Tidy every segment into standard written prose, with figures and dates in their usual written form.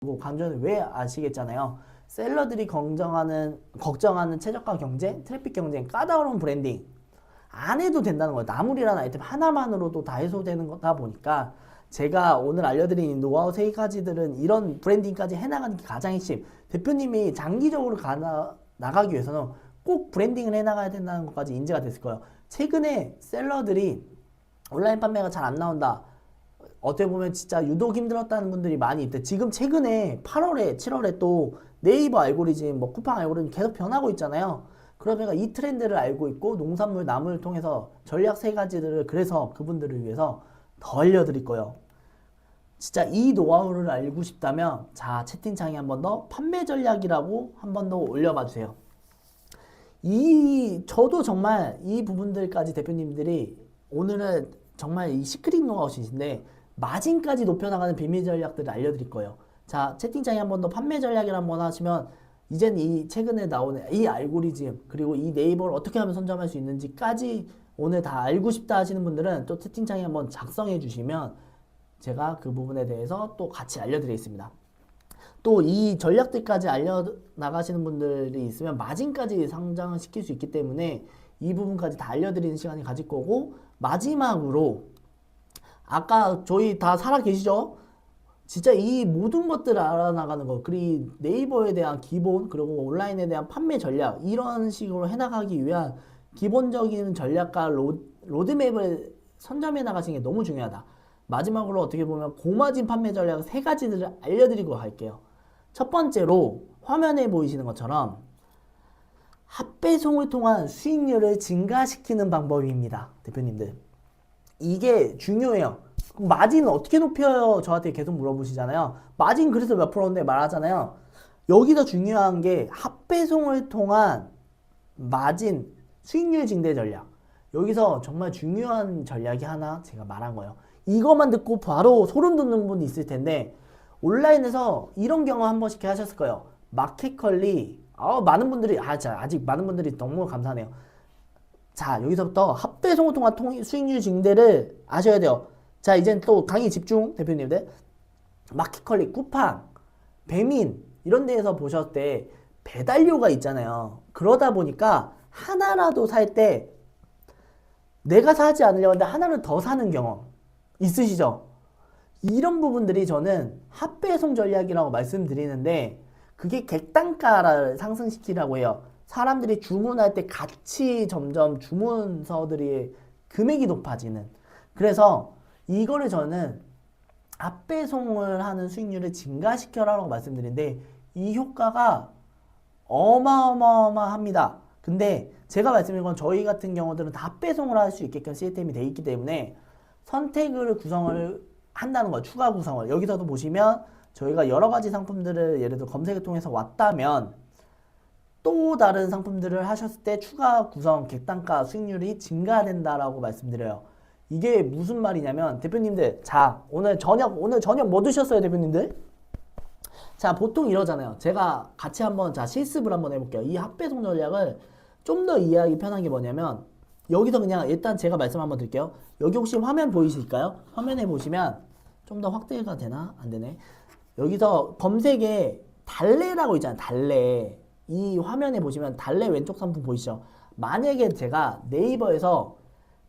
강조는 왜 아시겠잖아요. 셀러들이 걱정하는 최저가 경쟁, 트래픽 경쟁, 까다로운 브랜딩 안 해도 된다는 거예요. 나물이라는 아이템 하나만으로도 다 해소되는 거다 보니까 제가 오늘 알려드린 이 노하우 세 가지들은 이런 브랜딩까지 해나가는 게 가장 핵심. 대표님이 장기적으로 나가기 위해서는 꼭 브랜딩을 해나가야 된다는 것까지 인지가 됐을 거예요. 최근에 셀러들이 온라인 판매가 잘 안 나온다. 어떻게 보면 진짜 유독 힘들었다는 분들이 많이 있대. 지금 최근에 8월에 7월에 또 네이버 알고리즘 뭐 쿠팡 알고리즘 계속 변하고 있잖아요. 그러면 이 트렌드를 알고 있고 농산물 나물을 통해서 전략 세 가지들을 그래서 그분들을 위해서 더 알려드릴 거예요. 진짜 이 노하우를 알고 싶다면 자 채팅창에 한 번 더 판매 전략이라고 한 번 더 올려봐 주세요. 저도 정말 이 부분들까지 대표님들이 오늘은 정말 이 시크릿 노하우신데 마진까지 높여나가는 비밀 전략들을 알려드릴 거예요. 자 채팅창에 한 번 더 판매 전략이라 한번 하시면 이젠 이 최근에 나오는 이 알고리즘 그리고 이 네이버를 어떻게 하면 선점할 수 있는지까지 오늘 다 알고 싶다 하시는 분들은 또 채팅창에 한번 작성해 주시면 제가 그 부분에 대해서 또 같이 알려드리겠습니다. 또 이 전략들까지 알려나가시는 분들이 있으면 마진까지 상장을 시킬 수 있기 때문에 이 부분까지 다 알려드리는 시간이 가질 거고 마지막으로 아까 저희 다 살아 계시죠? 진짜 이 모든 것들을 알아나가는 거 그리고 네이버에 대한 기본 그리고 온라인에 대한 판매 전략 이런 식으로 해나가기 위한 기본적인 전략과 로드맵을 선점해 나가시는 게 너무 중요하다. 마지막으로 어떻게 보면 고마진 판매 전략 세 가지들을 알려드리고 갈게요. 첫 번째로 화면에 보이시는 것처럼 합배송을 통한 수익률을 증가시키는 방법입니다. 대표님들. 이게 중요해요. 마진 어떻게 높여요? 저한테 계속 물어보시잖아요. 마진 그래서 몇 프로인데 말하잖아요. 여기서 중요한 게 합배송을 통한 마진 수익률 증대 전략. 여기서 정말 중요한 전략이 하나 제가 말한 거예요. 이것만 듣고 바로 소름 돋는 분이 있을 텐데 온라인에서 이런 경험 한 번씩 하셨을 거예요. 마켓컬리 많은 분들이 아직 많은 분들이 너무 감사하네요. 자 여기서부터 합배송을 통한 수익률 증대를 아셔야 돼요. 자 이젠 또 강의 집중 대표님들. 마켓컬리, 쿠팡, 배민 이런 데에서 보셨을 때 배달료가 있잖아요. 그러다 보니까 하나라도 살 때 내가 사지 않으려고 하는데 하나를 더 사는 경험 있으시죠? 이런 부분들이 저는 합배송 전략이라고 말씀드리는데 그게 객단가를 상승시키라고 해요. 사람들이 주문할 때 같이 점점 주문서들이 금액이 높아지는. 그래서 이거를 저는 합배송을 하는 수익률을 증가시켜라라고 말씀드리는데 이 효과가 어마어마합니다. 근데 제가 말씀드린 건 저희 같은 경우들은 다 합배송을 할 수 있게끔 시스템이 되어 있기 때문에 선택을 구성을 한다는 거예요. 추가 구성을. 여기서도 보시면 저희가 여러 가지 상품들을 예를 들어 검색을 통해서 왔다면 또 다른 상품들을 하셨을 때 추가 구성 객단가 수익률이 증가된다라고 말씀드려요. 이게 무슨 말이냐면 대표님들 자 오늘 저녁 뭐 드셨어요 대표님들? 자 보통 이러잖아요. 제가 같이 한번 자 실습을 한번 해볼게요. 이 합배송 전략을 좀 더 이해하기 편한 게 뭐냐면 여기서 그냥 일단 제가 말씀 한번 드릴게요. 여기 혹시 화면 보이실까요? 화면에 보시면 좀 더 확대가 되나? 안 되네. 여기서 검색에 달래라고 있잖아요. 달래. 이 화면에 보시면 달래 왼쪽 상품 보이시죠? 만약에 제가 네이버에서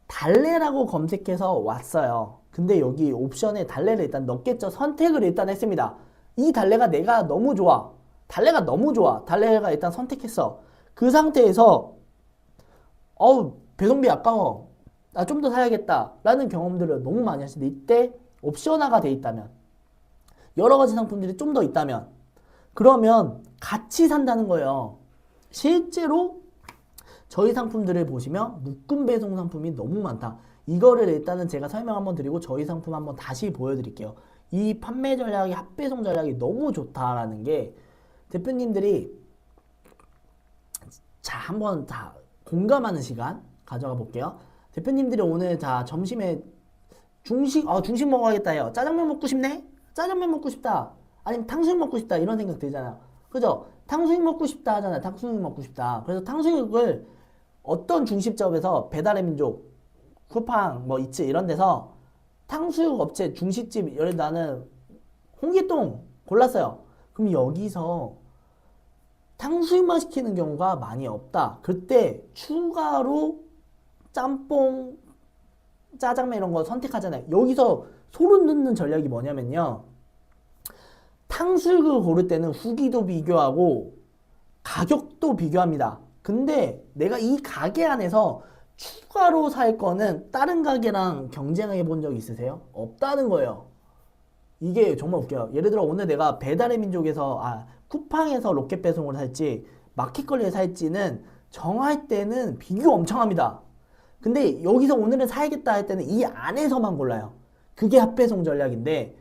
달래라고 검색해서 왔어요. 근데 여기 옵션에 달래를 일단 넣겠죠. 선택을 일단 했습니다. 이 달래가 내가 너무 좋아. 달래가 너무 좋아. 달래가 일단 선택했어. 그 상태에서 배송비 아까워. 나 좀 더 사야겠다. 라는 경험들을 너무 많이 하시는데 이때 옵션화가 돼 있다면 여러 가지 상품들이 좀 더 있다면 그러면 같이 산다는 거예요. 실제로 저희 상품들을 보시면 묶음 배송 상품이 너무 많다. 이거를 일단은 제가 설명 한번 드리고 저희 상품 한번 다시 보여드릴게요. 이 판매 전략이 합배송 전략이 너무 좋다라는 게 대표님들이 자 한번 다 공감하는 시간 가져가 볼게요. 대표님들이 오늘 자 점심에 중식 먹어야겠다 해요. 짜장면 먹고 싶네? 짜장면 먹고 싶다. 아니면 탕수육 먹고 싶다. 이런 생각 들잖아요. 그죠? 탕수육 먹고 싶다 하잖아요. 탕수육 먹고 싶다. 그래서 탕수육을 어떤 중식점에서 배달의 민족, 쿠팡, 뭐 이츠 이런 데서 탕수육 업체 중식집 나는 홍길동 골랐어요. 그럼 여기서 탕수육만 시키는 경우가 많이 없다. 그때 추가로 짬뽕, 짜장면 이런 거 선택하잖아요. 여기서 소름 돋는 전략이 뭐냐면요. 탕수육을 고를 때는 후기도 비교하고 가격도 비교합니다. 근데 내가 이 가게 안에서 추가로 살 거는 다른 가게랑 경쟁해 본 적 있으세요? 없다는 거예요. 이게 정말 웃겨요. 예를 들어 오늘 내가 배달의 민족에서 쿠팡에서 로켓 배송을 살지 마켓컬리에 살지는 정할 때는 비교 엄청 합니다. 근데 여기서 오늘은 사야겠다 할 때는 이 안에서만 골라요. 그게 핫배송 전략인데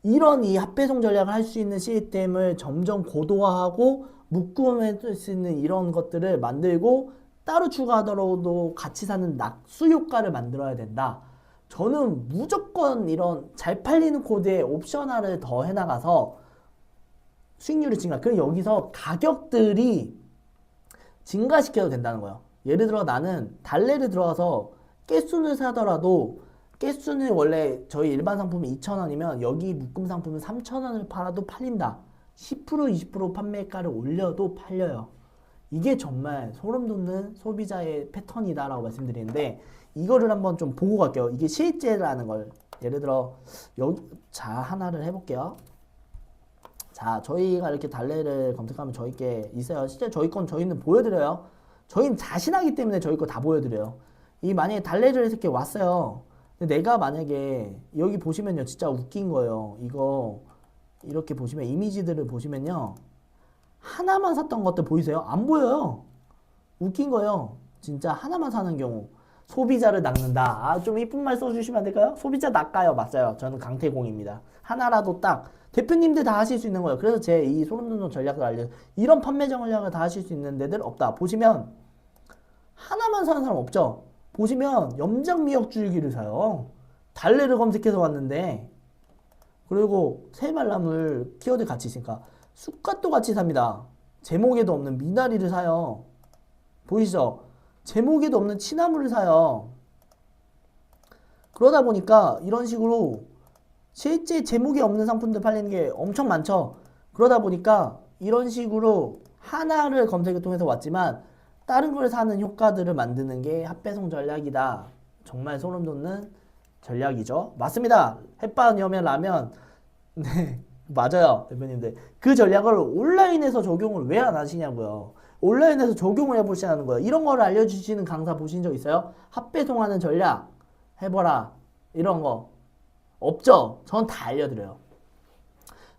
이런 이 핫배송 전략을 할 수 있는 시스템을 점점 고도화하고 묶음할 수 있는 이런 것들을 만들고 따로 추가하더라도 같이 사는 낙수 효과를 만들어야 된다. 저는 무조건 이런 잘 팔리는 코드에 옵셔널을 더 해나가서 수익률이 증가. 그럼 여기서 가격들이 증가시켜도 된다는 거예요. 예를 들어 나는 달래를 들어가서 깨순을 사더라도 깨순을 원래 저희 일반 상품이 2,000원이면 여기 묶음 상품은 3,000원을 팔아도 팔린다. 10% 20% 판매가를 올려도 팔려요. 이게 정말 소름 돋는 소비자의 패턴이다라고 말씀드리는데 이거를 한번 좀 보고 갈게요. 이게 실제라는 걸 예를 들어 여기 하나를 해볼게요. 자, 저희가 이렇게 달래를 검색하면 저희께 있어요. 실제 저희는 보여드려요. 저희는 자신하기 때문에 저희 거 다 보여드려요. 이 만약에 달래를 이렇게 왔어요. 근데 내가 만약에 여기 보시면요, 진짜 웃긴 거예요. 이거 이렇게 보시면 이미지들을 보시면요, 하나만 샀던 것들 보이세요? 안 보여요. 웃긴 거예요. 진짜 하나만 사는 경우 소비자를 낚는다. 좀 이쁜 말 써주시면 안 될까요? 소비자 낚아요. 맞아요. 저는 강태공입니다. 하나라도 딱 대표님들 다 하실 수 있는 거예요. 그래서 제 이 소름 돋는 전략을 알려. 이런 판매 전략을 다 하실 수 있는 데들 없다. 보시면 하나만 사는 사람 없죠. 보시면 염장미역줄기를 사요. 달래를 검색해서 왔는데, 그리고 새말나물 키워드 같이 있으니까 쑥갓도 같이 삽니다. 제목에도 없는 미나리를 사요. 보이시죠? 제목에도 없는 취나물을 사요. 그러다 보니까 이런 식으로 실제 제목에 없는 상품들 팔리는 게 엄청 많죠. 그러다 보니까 이런 식으로 하나를 검색을 통해서 왔지만 다른 걸 사는 효과들을 만드는 게 핫배송 전략이다. 정말 소름 돋는 전략이죠. 맞습니다. 햇반 여면 라면. 네, 맞아요, 대표님들. 그 전략을 온라인에서 적용을 왜 안 하시냐고요. 온라인에서 적용을 해보시라는 거예요. 이런 거를 알려주시는 강사 보신 적 있어요? 핫배송하는 전략 해봐라, 이런 거 없죠? 전 다 알려드려요.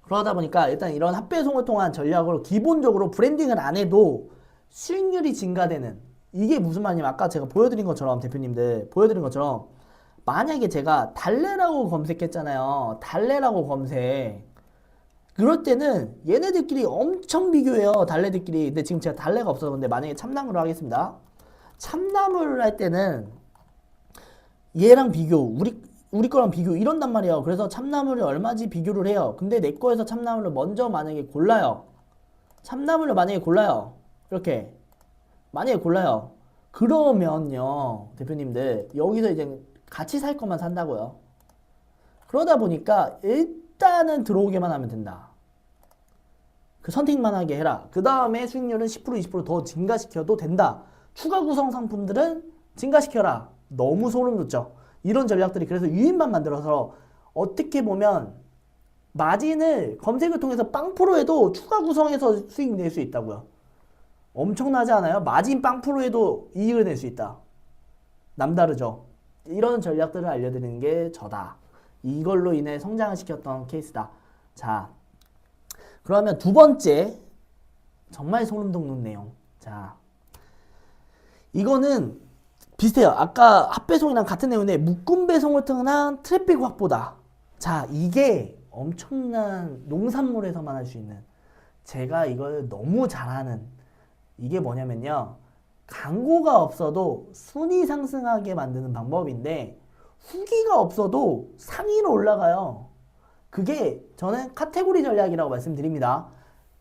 그러다 보니까 일단 이런 핫배송을 통한 전략으로 기본적으로 브랜딩을 안 해도 수익률이 증가되는, 이게 무슨 말이냐면 아까 제가 보여드린 것처럼, 대표님들 보여드린 것처럼, 만약에 제가 달래라고 검색했잖아요. 달래라고 검색. 그럴 때는 얘네들끼리 엄청 비교해요. 달래들끼리. 근데 지금 제가 달래가 없어서 근데 만약에 참나물을 하겠습니다. 참나물을 할 때는 얘랑 비교, 우리 거랑 비교 이런단 말이에요. 그래서 참나물이 얼마지 비교를 해요. 근데 내 거에서 참나물을 먼저 만약에 골라요. 참나물을 만약에 골라요. 이렇게 만약에 골라요. 그러면요, 대표님들 여기서 이제 같이 살 것만 산다고요. 그러다 보니까 일단은 들어오게만 하면 된다. 그 선택만 하게 해라. 그 다음에 수익률은 10% 20%더 증가시켜도 된다. 추가 구성 상품들은 증가시켜라. 너무 소름 돋죠. 이런 전략들이 그래서 유인만 만들어서 어떻게 보면 마진을 검색을 통해서 빵프로 해도 추가 구성해서 수익 낼 수 있다고요. 엄청나지 않아요? 마진 빵프로 해도 이익을 낼 수 있다. 남다르죠. 이런 전략들을 알려드리는 게 저다. 이걸로 인해 성장을 시켰던 케이스다. 자, 그러면 두 번째, 정말 소름 돋는 내용. 자, 이거는 비슷해요. 아까 핫배송이랑 같은 내용인데 묶음 배송을 통한 트래픽 확보다. 자, 이게 엄청난 농산물에서만 할 수 있는, 제가 이걸 너무 잘하는, 이게 뭐냐면요, 광고가 없어도 순위 상승하게 만드는 방법인데 후기가 없어도 상위로 올라가요. 그게 저는 카테고리 전략이라고 말씀드립니다.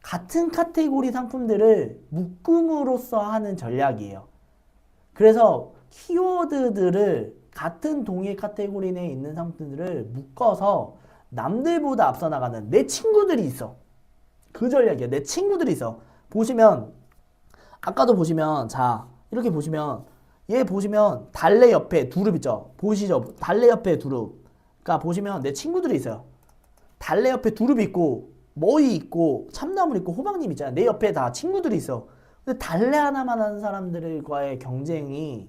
같은 카테고리 상품들을 묶음으로써 하는 전략이에요. 그래서 키워드들을 같은 동일 카테고리 내에 있는 상품들을 묶어서 남들보다 앞서 나가는 내 친구들이 있어. 그 전략이야. 내 친구들이 있어. 보시면 아까도 보시면 자 이렇게 보시면 얘 보시면 달래 옆에 두릅 있죠. 보시죠. 달래 옆에 두릅. 그러니까 보시면 내 친구들이 있어요. 달래 옆에 두릅이 있고 머위 있고 참나물 있고 호박잎 있잖아요. 내 옆에 다 친구들이 있어. 근데 달래 하나만 하는 사람들과의 경쟁이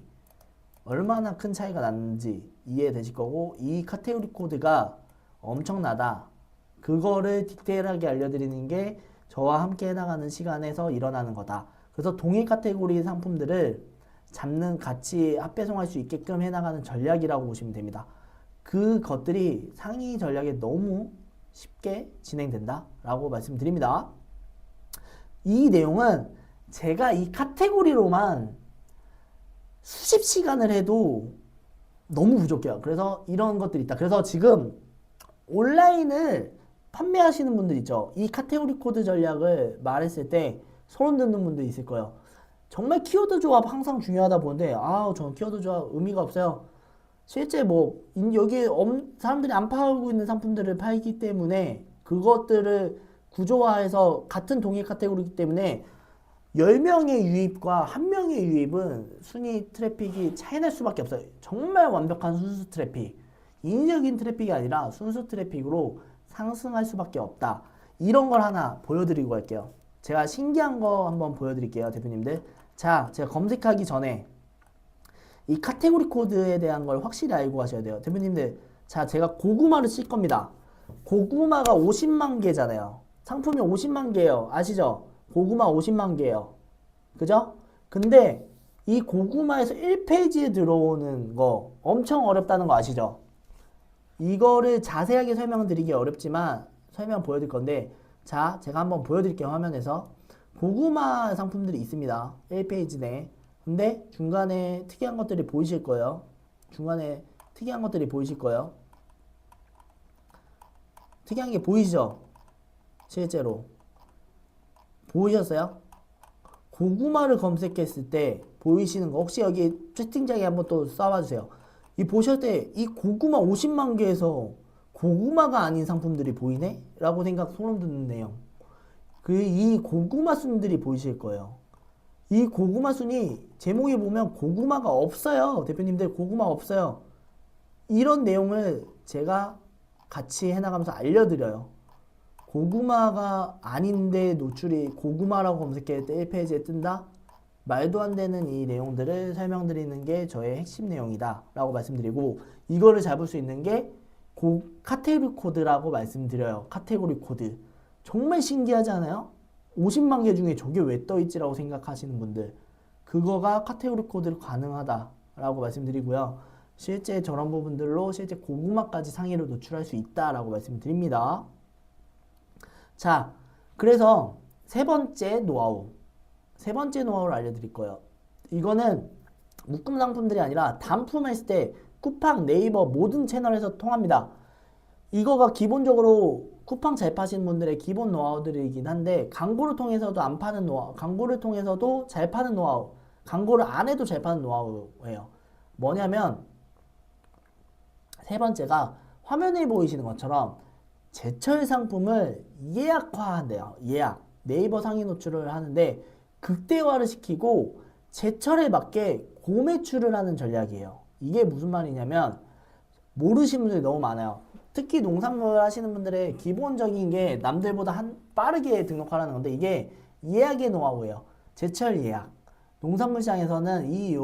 얼마나 큰 차이가 나는지 이해되실 거고 이 카테고리 코드가 엄청나다. 그거를 디테일하게 알려드리는 게 저와 함께 해나가는 시간에서 일어나는 거다. 그래서 동일 카테고리 상품들을 잡는 같이 합배송할 수 있게끔 해나가는 전략이라고 보시면 됩니다. 그것들이 상위 전략에 너무 쉽게 진행된다 라고 말씀드립니다. 이 내용은 제가 이 카테고리로만 수십 시간을 해도 너무 부족해요. 그래서 이런 것들이 있다. 그래서 지금 온라인을 판매하시는 분들 있죠. 이 카테고리 코드 전략을 말했을 때 소름 돋는 분들 있을 거예요. 정말 키워드 조합 항상 중요하다 보는데 저는 키워드 조합 의미가 없어요. 실제 뭐 여기에 사람들이 안 팔고 있는 상품들을 팔기 때문에 그것들을 구조화해서 같은 동일 카테고리이기 때문에 10명의 유입과 1명의 유입은 순위 트래픽이 차이날 수밖에 없어요. 정말 완벽한 순수 트래픽, 인위적인 트래픽이 아니라 순수 트래픽으로 상승할 수밖에 없다. 이런 걸 하나 보여드리고 갈게요. 제가 신기한 거 한번 보여드릴게요, 대표님들. 자, 제가 검색하기 전에 이 카테고리 코드에 대한 걸 확실히 알고 가셔야 돼요. 대표님들, 자, 제가 고구마를 쓸 겁니다. 고구마가 50만 개잖아요. 상품이 50만 개예요. 아시죠? 고구마 50만 개예요. 그죠? 근데 이 고구마에서 1페이지에 들어오는 거 엄청 어렵다는 거 아시죠? 이거를 자세하게 설명드리기 어렵지만 설명 보여드릴 건데 자, 제가 한번 보여드릴게요. 화면에서 고구마 상품들이 있습니다. 1페이지 내에. 근데 중간에 특이한 것들이 보이실 거예요. 중간에 특이한 것들이 보이실 거예요. 특이한 게 보이시죠? 실제로 보이셨어요? 고구마를 검색했을 때 보이시는 거 혹시 여기 채팅창에 한번 또 써봐주세요. 이 보실 때 이 고구마 50만 개에서 고구마가 아닌 상품들이 보이네? 라고 생각 소름 돋는 내용. 이 고구마 순들이 보이실 거예요. 이 고구마 순이 제목에 보면 고구마가 없어요. 대표님들 고구마 없어요. 이런 내용을 제가 같이 해나가면서 알려드려요. 고구마가 아닌데 노출이 고구마라고 검색했을 때 1페이지에 뜬다? 말도 안 되는 이 내용들을 설명드리는 게 저의 핵심 내용이다 라고 말씀드리고 이거를 잡을 수 있는 게 카테고리 코드라고 말씀드려요. 카테고리 코드. 정말 신기하지 않아요? 50만 개 중에 저게 왜 떠있지라고 생각하시는 분들 그거가 카테고리 코드로 가능하다 라고 말씀드리고요. 실제 저런 부분들로 실제 고구마까지 상위로 노출할 수 있다라고 말씀드립니다. 자, 그래서 세 번째 노하우를 알려드릴 거예요. 이거는 묶음 상품들이 아니라 단품했을 때 쿠팡, 네이버 모든 채널에서 통합니다. 이거가 기본적으로 쿠팡 잘 파시는 분들의 기본 노하우들이긴 한데 광고를 통해서도 안 파는 노하우, 광고를 통해서도 잘 파는 노하우, 광고를 안 해도 잘 파는 노하우예요. 뭐냐면 세 번째가 화면에 보이시는 것처럼 제철 상품을 예약화한대요. 예약. 네이버 상위 노출을 하는데 극대화를 시키고 제철에 맞게 고매출을 하는 전략이에요. 이게 무슨 말이냐면 모르시는 분들이 너무 많아요. 특히 농산물 하시는 분들의 기본적인 게 남들보다 빠르게 등록하라는 건데 이게 예약의 노하우예요. 제철 예약. 농산물 시장에서는 이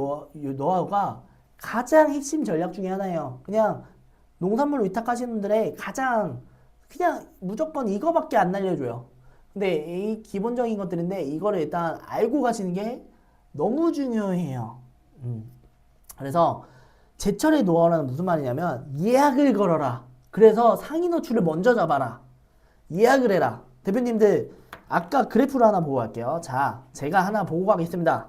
노하우가 가장 핵심 전략 중에 하나예요. 그냥 농산물로 위탁하시는 분들의 가장 그냥 무조건 이거밖에 안 날려줘요. 근데 이 기본적인 것들인데 이거를 일단 알고 가시는 게 너무 중요해요. 그래서 제철의 노하우는 무슨 말이냐면 예약을 걸어라. 그래서 상위 노출을 먼저 잡아라. 예약을 해라. 대표님들 아까 그래프를 하나 보고 갈게요. 자, 제가 하나 보고 가겠습니다.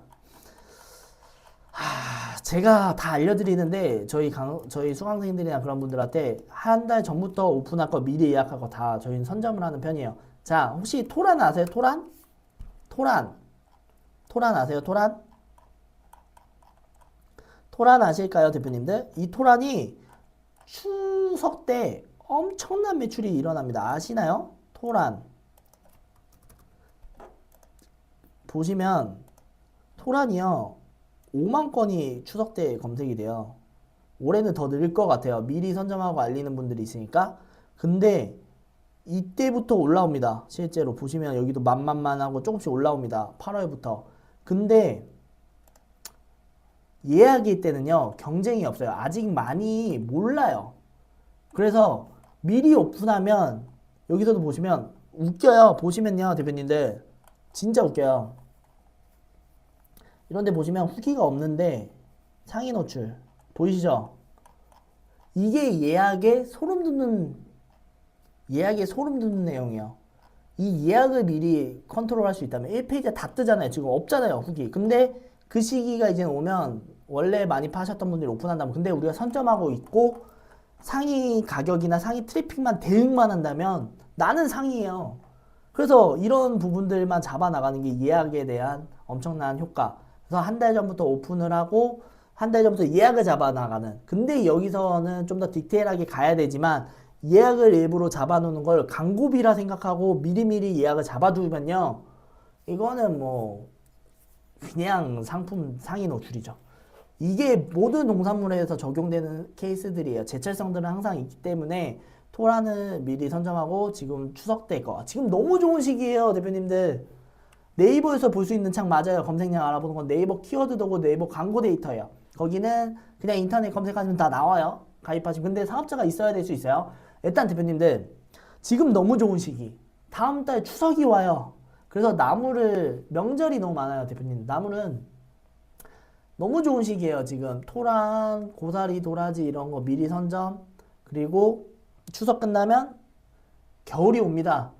제가 다 알려드리는데 저희 수강생들이나 그런 분들한테 한 달 전부터 오픈할 거 미리 예약하고 다 저희는 선점을 하는 편이에요. 자, 혹시 토란 아세요? 토란 아세요? 토란 아실까요, 대표님들? 이 토란이 추석 때 엄청난 매출이 일어납니다. 아시나요? 토란 보시면 토란이요 5만 건이 추석 때 검색이 돼요. 올해는 더 늘 것 같아요. 미리 선점하고 알리는 분들이 있으니까. 근데 이때부터 올라옵니다. 실제로 보시면 여기도 만만만 하고 조금씩 올라옵니다. 8월부터. 근데 예약일 때는요 경쟁이 없어요. 아직 많이 몰라요. 그래서 미리 오픈하면 여기서도 보시면 웃겨요. 보시면요 대표님들 진짜 웃겨요. 이런데 보시면 후기가 없는데 상위 노출 보이시죠? 이게 예약에 소름 돋는 내용이에요. 이 예약을 미리 컨트롤할 수 있다면 1페이지에 다 뜨잖아요. 지금 없잖아요 후기. 근데 그 시기가 이제 오면 원래 많이 파셨던 분들이 오픈한다면, 근데 우리가 선점하고 있고 상위 가격이나 상위 트래픽만 대응만 한다면 나는 상위예요. 그래서 이런 부분들만 잡아 나가는 게 예약에 대한 엄청난 효과. 그래서 한 달 전부터 오픈을 하고 한 달 전부터 예약을 잡아 나가는. 근데 여기서는 좀 더 디테일하게 가야 되지만 예약을 일부러 잡아놓는 걸 광고비라 생각하고 미리미리 예약을 잡아두면요 이거는 뭐 그냥 상품 상위 노출이죠. 이게 모든 농산물에서 적용되는 케이스들이에요. 제철성들은 항상 있기 때문에 토란을 미리 선점하고 지금 추석 때 거. 지금 너무 좋은 시기예요 대표님들. 네이버에서 볼 수 있는 창 맞아요. 검색량 알아보는 건 네이버 키워드 도구 네이버 광고 데이터예요. 거기는 그냥 인터넷 검색하시면 다 나와요. 가입하시면. 근데 사업자가 있어야 될 수 있어요. 일단 대표님들 지금 너무 좋은 시기. 다음 달 추석이 와요. 그래서 나물을 명절이 너무 많아요 대표님. 나물은 너무 좋은 시기예요. 지금 토란, 고사리, 도라지 이런 거 미리 선점. 그리고 추석 끝나면 겨울이 옵니다.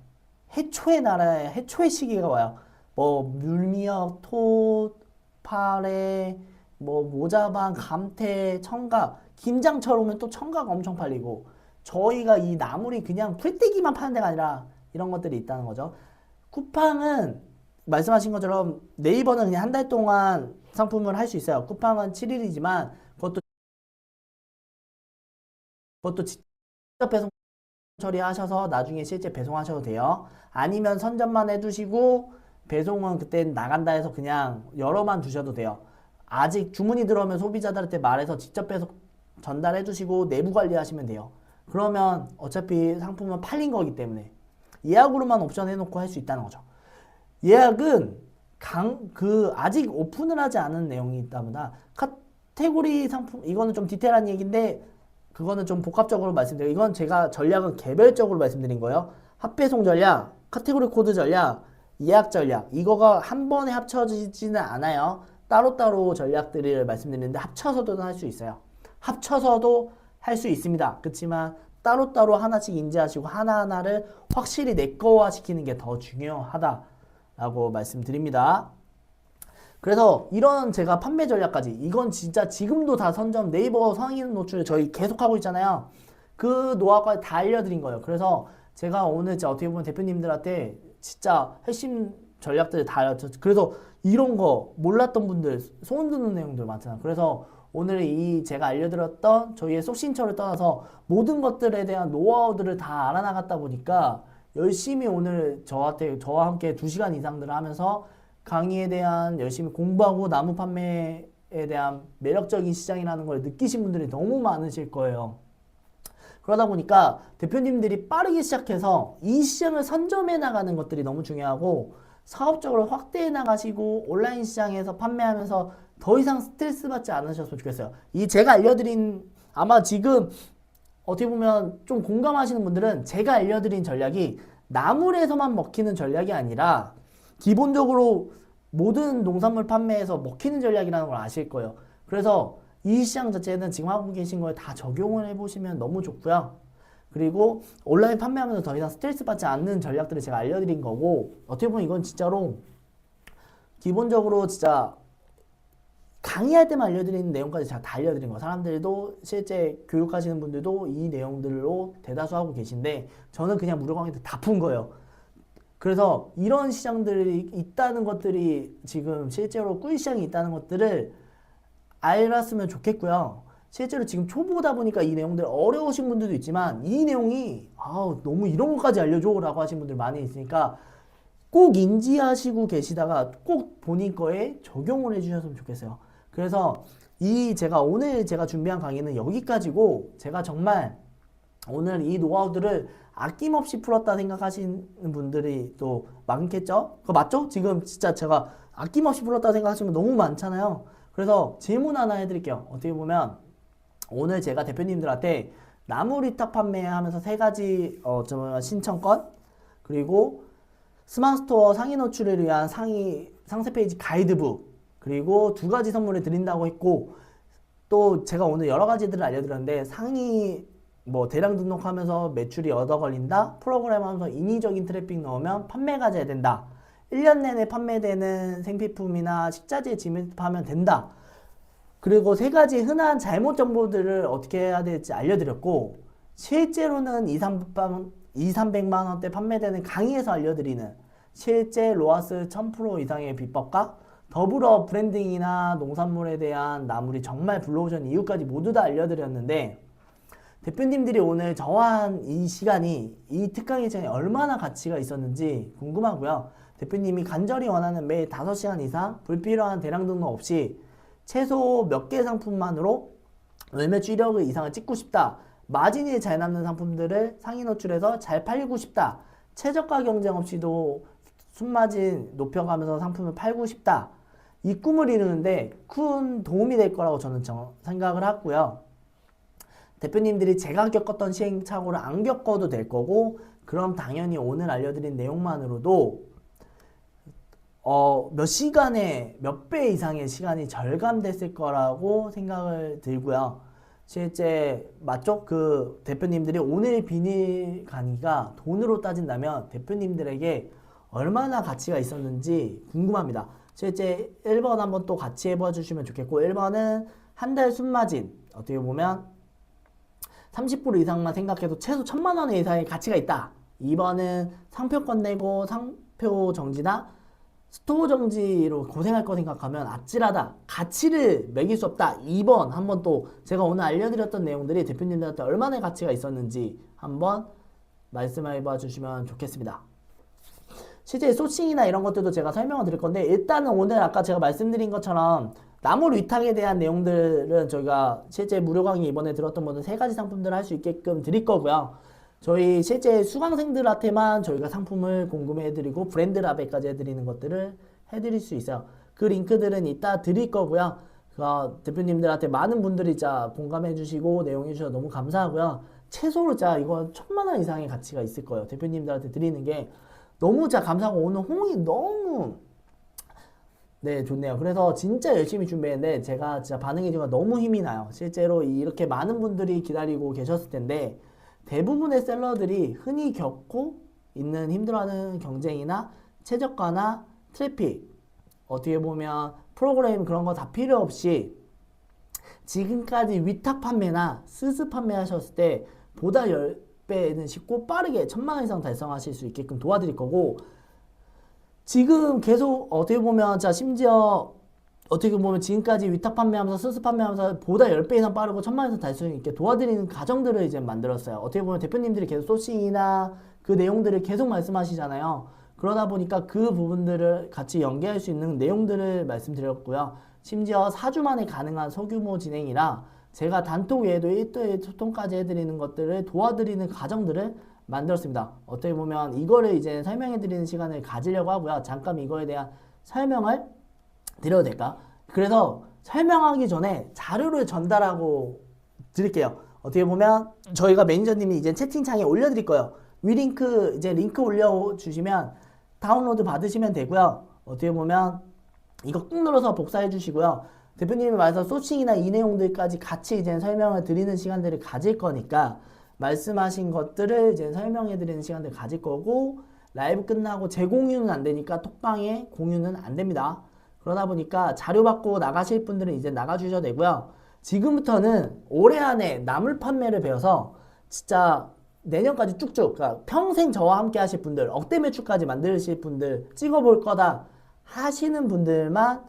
해초의 나라에 해초의 시기가 와요. 뭐 물미역, 톳, 파래, 뭐 모자반, 감태, 청각, 김장철 오면 또 청각 엄청 팔리고 저희가 이 나물이 그냥 풀떼기만 파는 데가 아니라 이런 것들이 있다는 거죠. 쿠팡은 말씀하신 것처럼 네이버는 그냥 한 달 동안 상품을 할 수 있어요. 쿠팡은 7일이지만 그것도 직접 배송 처리하셔서 나중에 실제 배송하셔도 돼요. 아니면 선점만 해두시고 배송은 그때 나간다 해서 그냥 열어만 두셔도 돼요. 아직 주문이 들어오면 소비자들한테 말해서 직접 배송 전달해 주시고 내부 관리하시면 돼요. 그러면 어차피 상품은 팔린 거기 때문에 예약으로만 옵션 해놓고 할 수 있다는 거죠. 예약은 아직 오픈을 하지 않은 내용이 있다보다 카테고리 상품, 이거는 좀 디테일한 얘기인데 그거는 좀 복합적으로 말씀드려요. 이건 제가 전략은 개별적으로 말씀드린 거예요. 합배송 전략, 카테고리 코드 전략, 예약 전략, 이거가 한 번에 합쳐지지는 않아요. 따로따로 전략들을 말씀드리는데 합쳐서도 할 수 있어요. 합쳐서도 할 수 있습니다. 그렇지만 따로따로 하나씩 인지하시고 하나하나를 확실히 내거화 시키는 게 더 중요하다라고 말씀드립니다. 그래서 이런 제가 판매 전략까지, 이건 진짜 지금도 다 선점 네이버 상위 노출 저희 계속하고 있잖아요. 그 노하우까지 다 알려드린 거예요. 그래서 제가 오늘 어떻게 보면 대표님들한테 진짜 핵심 전략들을 다 알려줬어요. 그래서 이런 거 몰랐던 분들 소문 듣는 내용들 많잖아요. 그래서 오늘 이 제가 알려드렸던 저희의 속신처를 떠나서 모든 것들에 대한 노하우들을 다 알아나갔다 보니까 열심히 오늘 저와 함께 2시간 이상들을 하면서 강의에 대한 열심히 공부하고 나무 판매에 대한 매력적인 시장이라는 걸 느끼신 분들이 너무 많으실 거예요. 그러다 보니까 대표님들이 빠르게 시작해서 이 시장을 선점해 나가는 것들이 너무 중요하고 사업적으로 확대해 나가시고 온라인 시장에서 판매하면서 더 이상 스트레스 받지 않으셨으면 좋겠어요. 이 제가 알려드린, 아마 지금 어떻게 보면 좀 공감하시는 분들은 제가 알려드린 전략이 나물에서만 먹히는 전략이 아니라 기본적으로 모든 농산물 판매에서 먹히는 전략이라는 걸 아실 거예요. 그래서 이 시장 자체는 지금 하고 계신 걸 다 적용을 해보시면 너무 좋고요. 그리고 온라인 판매하면서 더 이상 스트레스 받지 않는 전략들을 제가 알려드린 거고, 어떻게 보면 이건 진짜로 기본적으로 진짜 강의할 때만 알려드리는 내용까지 제가 다 알려드린 거. 사람들도 실제 교육하시는 분들도 이 내용들로 대다수 하고 계신데 저는 그냥 무료 강의들 다 푼 거예요. 그래서 이런 시장들이 있다는 것들이 지금 실제로 꿀시장이 있다는 것들을 알았으면 좋겠고요. 실제로 지금 초보다 보니까 이 내용들 어려우신 분들도 있지만 이 내용이 너무 이런 것까지 알려줘 라고 하신 분들 많이 있으니까 꼭 인지하시고 계시다가 꼭 본인 거에 적용을 해주셨으면 좋겠어요. 그래서 오늘 제가 준비한 강의는 여기까지고, 제가 정말 오늘 이 노하우들을 아낌없이 풀었다 생각하시는 분들이 또 많겠죠? 그거 맞죠? 지금 진짜 제가 아낌없이 풀었다 생각하시면 너무 많잖아요. 그래서 질문 하나 해드릴게요. 어떻게 보면 오늘 제가 대표님들한테 나무 위탁 판매하면서 3가지 신청권, 그리고 스마트스토어 상위 노출을 위한 상세 페이지 가이드북, 그리고 2가지 선물을 드린다고 했고, 또 제가 오늘 여러 가지들을 알려드렸는데, 상위 대량 등록하면서 매출이 얻어 걸린다, 프로그램 하면서 인위적인 트래픽 넣으면 판매가 잘 된다, 1년 내내 판매되는 생필품이나 식자재 진입하면 된다, 그리고 3가지 흔한 잘못 정보들을 어떻게 해야 될지 알려드렸고, 실제로는 200~300만 원대 판매되는 강의에서 알려드리는 실제 로아스 1000% 이상의 비법과 더불어 브랜딩이나 농산물에 대한 나물이 정말 불러오신 이유까지 모두 다 알려드렸는데, 대표님들이 오늘 저와 한 이 시간이 이 특강 일정에 얼마나 가치가 있었는지 궁금하고요. 대표님이 간절히 원하는 매일 5시간 이상 불필요한 대량 등록 없이 최소 몇 개 상품만으로 매출 1억 이상을 찍고 싶다, 마진이 잘 남는 상품들을 상위 노출해서 잘 팔고 싶다, 최저가 경쟁 없이도 순마진 높여가면서 상품을 팔고 싶다, 이 꿈을 이루는데 큰 도움이 될 거라고 저는 생각을 하고요. 대표님들이 제가 겪었던 시행착오를 안 겪어도 될 거고, 그럼 당연히 오늘 알려드린 내용만으로도 몇 시간에 몇 배 이상의 시간이 절감됐을 거라고 생각을 들고요. 실제 맞죠? 그 대표님들이 오늘 비닐 강의가 돈으로 따진다면 대표님들에게 얼마나 가치가 있었는지 궁금합니다. 실제 1번 한번 또 같이 해봐 주시면 좋겠고, 1번은 한 달 순마진 어떻게 보면 30% 이상만 생각해도 최소 1000만 원 이상의 가치가 있다. 2번은 상표권 내고 상표 정지나 스토어 정지로 고생할 거 생각하면 아찔하다, 가치를 매길 수 없다. 2번 한번 또 제가 오늘 알려드렸던 내용들이 대표님들한테 얼마나 가치가 있었는지 한번 말씀해 봐 주시면 좋겠습니다. 실제 소싱이나 이런 것들도 제가 설명을 드릴 건데, 일단은 오늘 아까 제가 말씀드린 것처럼 나물 위탁에 대한 내용들은 저희가 실제 무료 강의 이번에 들었던 분은 3가지 상품들을 할 수 있게끔 드릴 거고요. 저희 실제 수강생들한테만 저희가 상품을 공급해드리고 브랜드 라벨까지 해드리는 것들을 해드릴 수 있어요. 그 링크들은 이따 드릴 거고요. 대표님들한테 많은 분들이 공감해 주시고 내용해 주셔서 너무 감사하고요. 최소로 이거 1000만 원 이상의 가치가 있을 거예요. 대표님들한테 드리는 게 너무 감사하고, 오늘 호응이 너무 좋네요. 그래서 진짜 열심히 준비했는데 제가 진짜 반응이 너무 힘이 나요. 실제로 이렇게 많은 분들이 기다리고 계셨을 텐데, 대부분의 셀러들이 흔히 겪고 있는 힘들어하는 경쟁이나 최저가나 트래픽, 어떻게 보면 프로그램 그런 거 다 필요 없이 지금까지 위탁 판매나 스스 판매 하셨을 때 보다 10배는 쉽고 빠르게 1000만 원 이상 달성하실 수 있게끔 도와드릴 거고, 지금 계속 어떻게 보면 심지어 어떻게 보면 지금까지 위탁 판매하면서 스스 판매하면서 보다 10배 이상 빠르고 1000만 원 이상 달성 있게 도와드리는 가정들을 이제 만들었어요. 어떻게 보면 대표님들이 계속 소싱이나 그 내용들을 계속 말씀하시잖아요. 그러다 보니까 그 부분들을 같이 연계할 수 있는 내용들을 말씀드렸고요. 심지어 4주 만에 가능한 소규모 진행이라 제가 단톡 외에도 1대1 소통까지 해드리는 것들을 도와드리는 가정들을 만들었습니다. 어떻게 보면 이거를 이제 설명해드리는 시간을 가지려고 하고요. 잠깐 이거에 대한 설명을 드려도 될까? 그래서 설명하기 전에 자료를 전달하고 드릴게요. 어떻게 보면 저희가 매니저님이 이제 채팅창에 올려드릴 거예요. 위링크 이제 링크 올려주시면 다운로드 받으시면 되고요. 어떻게 보면 이거 꾹 눌러서 복사해 주시고요. 대표님이 말해서 소싱이나 이 내용들까지 같이 이제 설명을 드리는 시간들을 가질 거니까 말씀하신 것들을 이제 설명해 드리는 시간들을 가질 거고, 라이브 끝나고 재공유는 안 되니까 톡방에 공유는 안 됩니다. 그러다 보니까 자료 받고 나가실 분들은 이제 나가주셔도 되고요. 지금부터는 올해 안에 나물 판매를 배워서 진짜 내년까지 쭉쭉, 그러니까 평생 저와 함께 하실 분들, 억대 매출까지 만드실 분들, 찍어볼 거다 하시는 분들만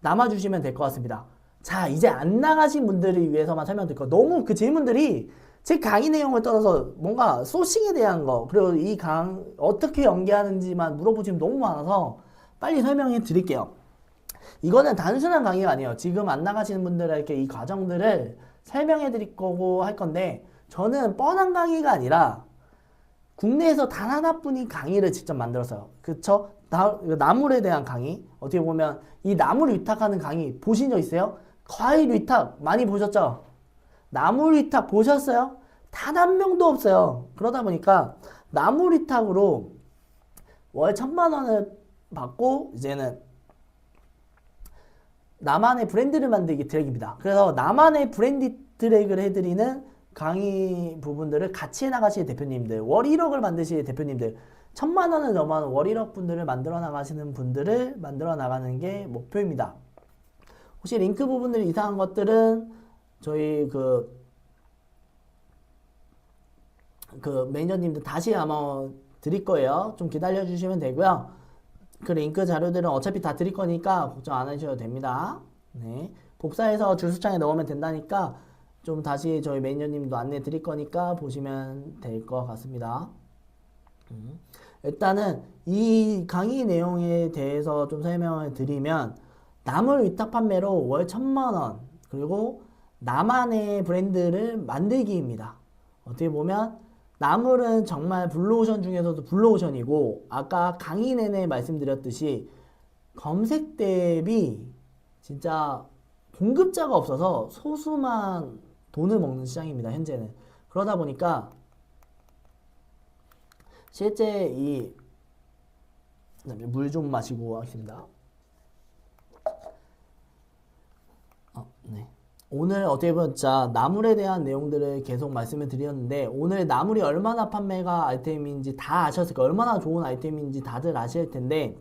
남아주시면 될 것 같습니다. 자, 이제 안 나가신 분들을 위해서만 설명드릴 거. 너무 그 질문들이 제 강의 내용을 떠나서 뭔가 소싱에 대한 거, 그리고 이 어떻게 연계하는지만 물어보시면 너무 많아서 빨리 설명해 드릴게요. 이거는 단순한 강의가 아니에요. 지금 안 나가시는 분들에게 이 과정들을 설명해 드릴 거고 할 건데, 저는 뻔한 강의가 아니라 국내에서 단 하나뿐인 강의를 직접 만들었어요. 그쵸? 나물에 대한 강의. 어떻게 보면 이 나물 위탁하는 강의 보신 적 있어요? 과일 위탁 많이 보셨죠? 나물 위탁 보셨어요? 단 한 명도 없어요. 그러다 보니까 나물 위탁으로 월 1,000만 원을 받고 이제는 나만의 브랜드를 만들기 트랙입니다. 그래서 나만의 브랜드 트랙을 해드리는 강의 부분들을 같이 해나가실 대표님들, 월 1억을 만드실 대표님들, 1,000만 원을 넘어가는 월 1억 분들을 만들어 나가시는 분들을 만들어 나가는 게 목표입니다. 혹시 링크 부분들 이상한 것들은 저희 그 매니저님들 다시 아마 드릴 거예요. 좀 기다려 주시면 되고요. 그 링크 자료들은 어차피 다 드릴 거니까 걱정 안 하셔도 됩니다. 네. 복사해서 주소창에 넣으면 된다니까 좀 다시 저희 매니저님도 안내 드릴 거니까 보시면 될 것 같습니다. 일단은 이 강의 내용에 대해서 좀 설명을 드리면, 나물 위탁 판매로 월 1,000만 원, 그리고 나만의 브랜드를 만들기입니다. 어떻게 보면 나물은 정말 블루오션 중에서도 블루오션이고, 아까 강의 내내 말씀드렸듯이 검색 대비 진짜 공급자가 없어서 소수만 돈을 먹는 시장입니다. 현재는. 그러다 보니까 실제 이 물 좀 마시고 하겠습니다. 네. 오늘 어떻게 보면 자 나물에 대한 내용들을 계속 말씀을 드렸는데, 오늘 나물이 얼마나 판매가 아이템인지 다 아셨을 거예요. 얼마나 좋은 아이템인지 다들 아실 텐데,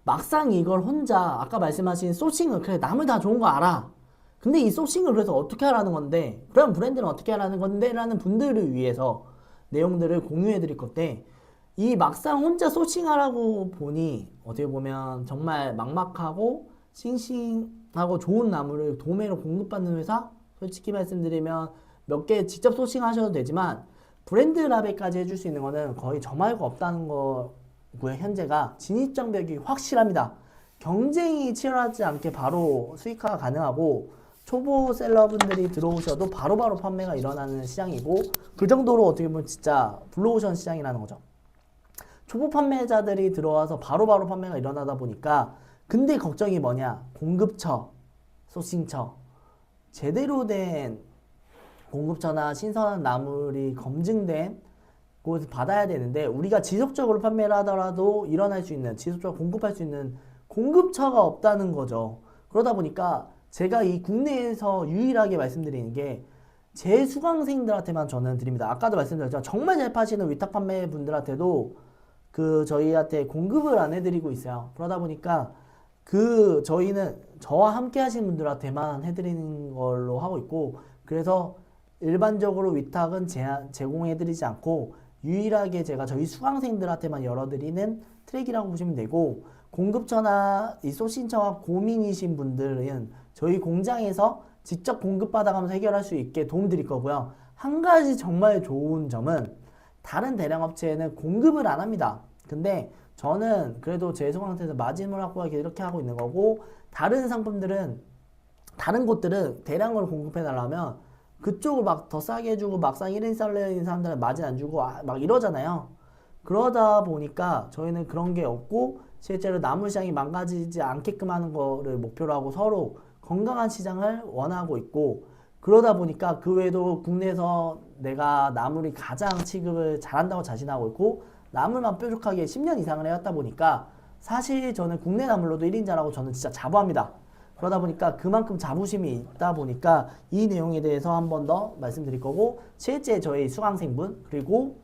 막상 이걸 혼자 아까 말씀하신 소싱을, 그래 나물 다 좋은 거 알아. 근데 이 소싱을 그래서 어떻게 하라는 건데, 그럼 브랜드는 어떻게 하라는 건데 라는 분들을 위해서 내용들을 공유해 드릴 건데, 이 막상 혼자 소싱하라고 보니 어떻게 보면 정말 막막하고 싱싱하고 좋은 나무를 도매로 공급받는 회사, 솔직히 말씀드리면 몇 개 직접 소싱하셔도 되지만 브랜드 라벨까지 해줄 수 있는 거는 거의 저 말고 없다는 거고요. 현재가 진입장벽이 확실합니다. 경쟁이 치열하지 않게 바로 수익화가 가능하고, 초보 셀러분들이 들어오셔도 바로바로 판매가 일어나는 시장이고, 그 정도로 어떻게 보면 진짜 블루오션 시장이라는 거죠. 초보 판매자들이 들어와서 바로바로 판매가 일어나다 보니까, 근데 걱정이 뭐냐? 공급처, 소싱처, 제대로 된 공급처나 신선한 나물이 검증된 곳을 받아야 되는데, 우리가 지속적으로 판매를 하더라도 일어날 수 있는, 지속적으로 공급할 수 있는 공급처가 없다는 거죠. 그러다 보니까 제가 이 국내에서 유일하게 말씀드리는 게, 제 수강생들한테만 저는 드립니다. 아까도 말씀드렸지만 정말 잘 파시는 위탁 판매 분들한테도 저희한테 공급을 안 해드리고 있어요. 그러다 보니까 저희는 저와 함께 하시는 분들한테만 해드리는 걸로 하고 있고, 그래서 일반적으로 위탁은 제공해드리지 않고 유일하게 제가 저희 수강생들한테만 열어드리는 트랙이라고 보시면 되고, 공급처나 이 소싱처가 고민이신 분들은 저희 공장에서 직접 공급받아가면서 해결할 수 있게 도움드릴 거고요. 한 가지 정말 좋은 점은, 다른 대량업체에는 공급을 안 합니다. 근데 저는 그래도 제 수강한테서 마진을 확보하기 이렇게 하고 있는 거고, 다른 상품들은, 다른 곳들은 대량으로 공급해 달라면 그쪽을 막 더 싸게 해주고, 막상 1인 셀러인 사람들은 마진 안 주고 막 이러잖아요. 그러다 보니까 저희는 그런 게 없고, 실제로 나물 시장이 망가지지 않게끔 하는 거를 목표로 하고 서로 건강한 시장을 원하고 있고, 그러다 보니까 그 외에도 국내에서 내가 나물이 가장 취급을 잘한다고 자신하고 있고, 나물만 뾰족하게 10년 이상을 해왔다 보니까 사실 저는 국내 나물로도 1인자라고 저는 진짜 자부합니다. 그러다 보니까 그만큼 자부심이 있다 보니까 이 내용에 대해서 한 번 더 말씀드릴 거고, 실제 저희 수강생분, 그리고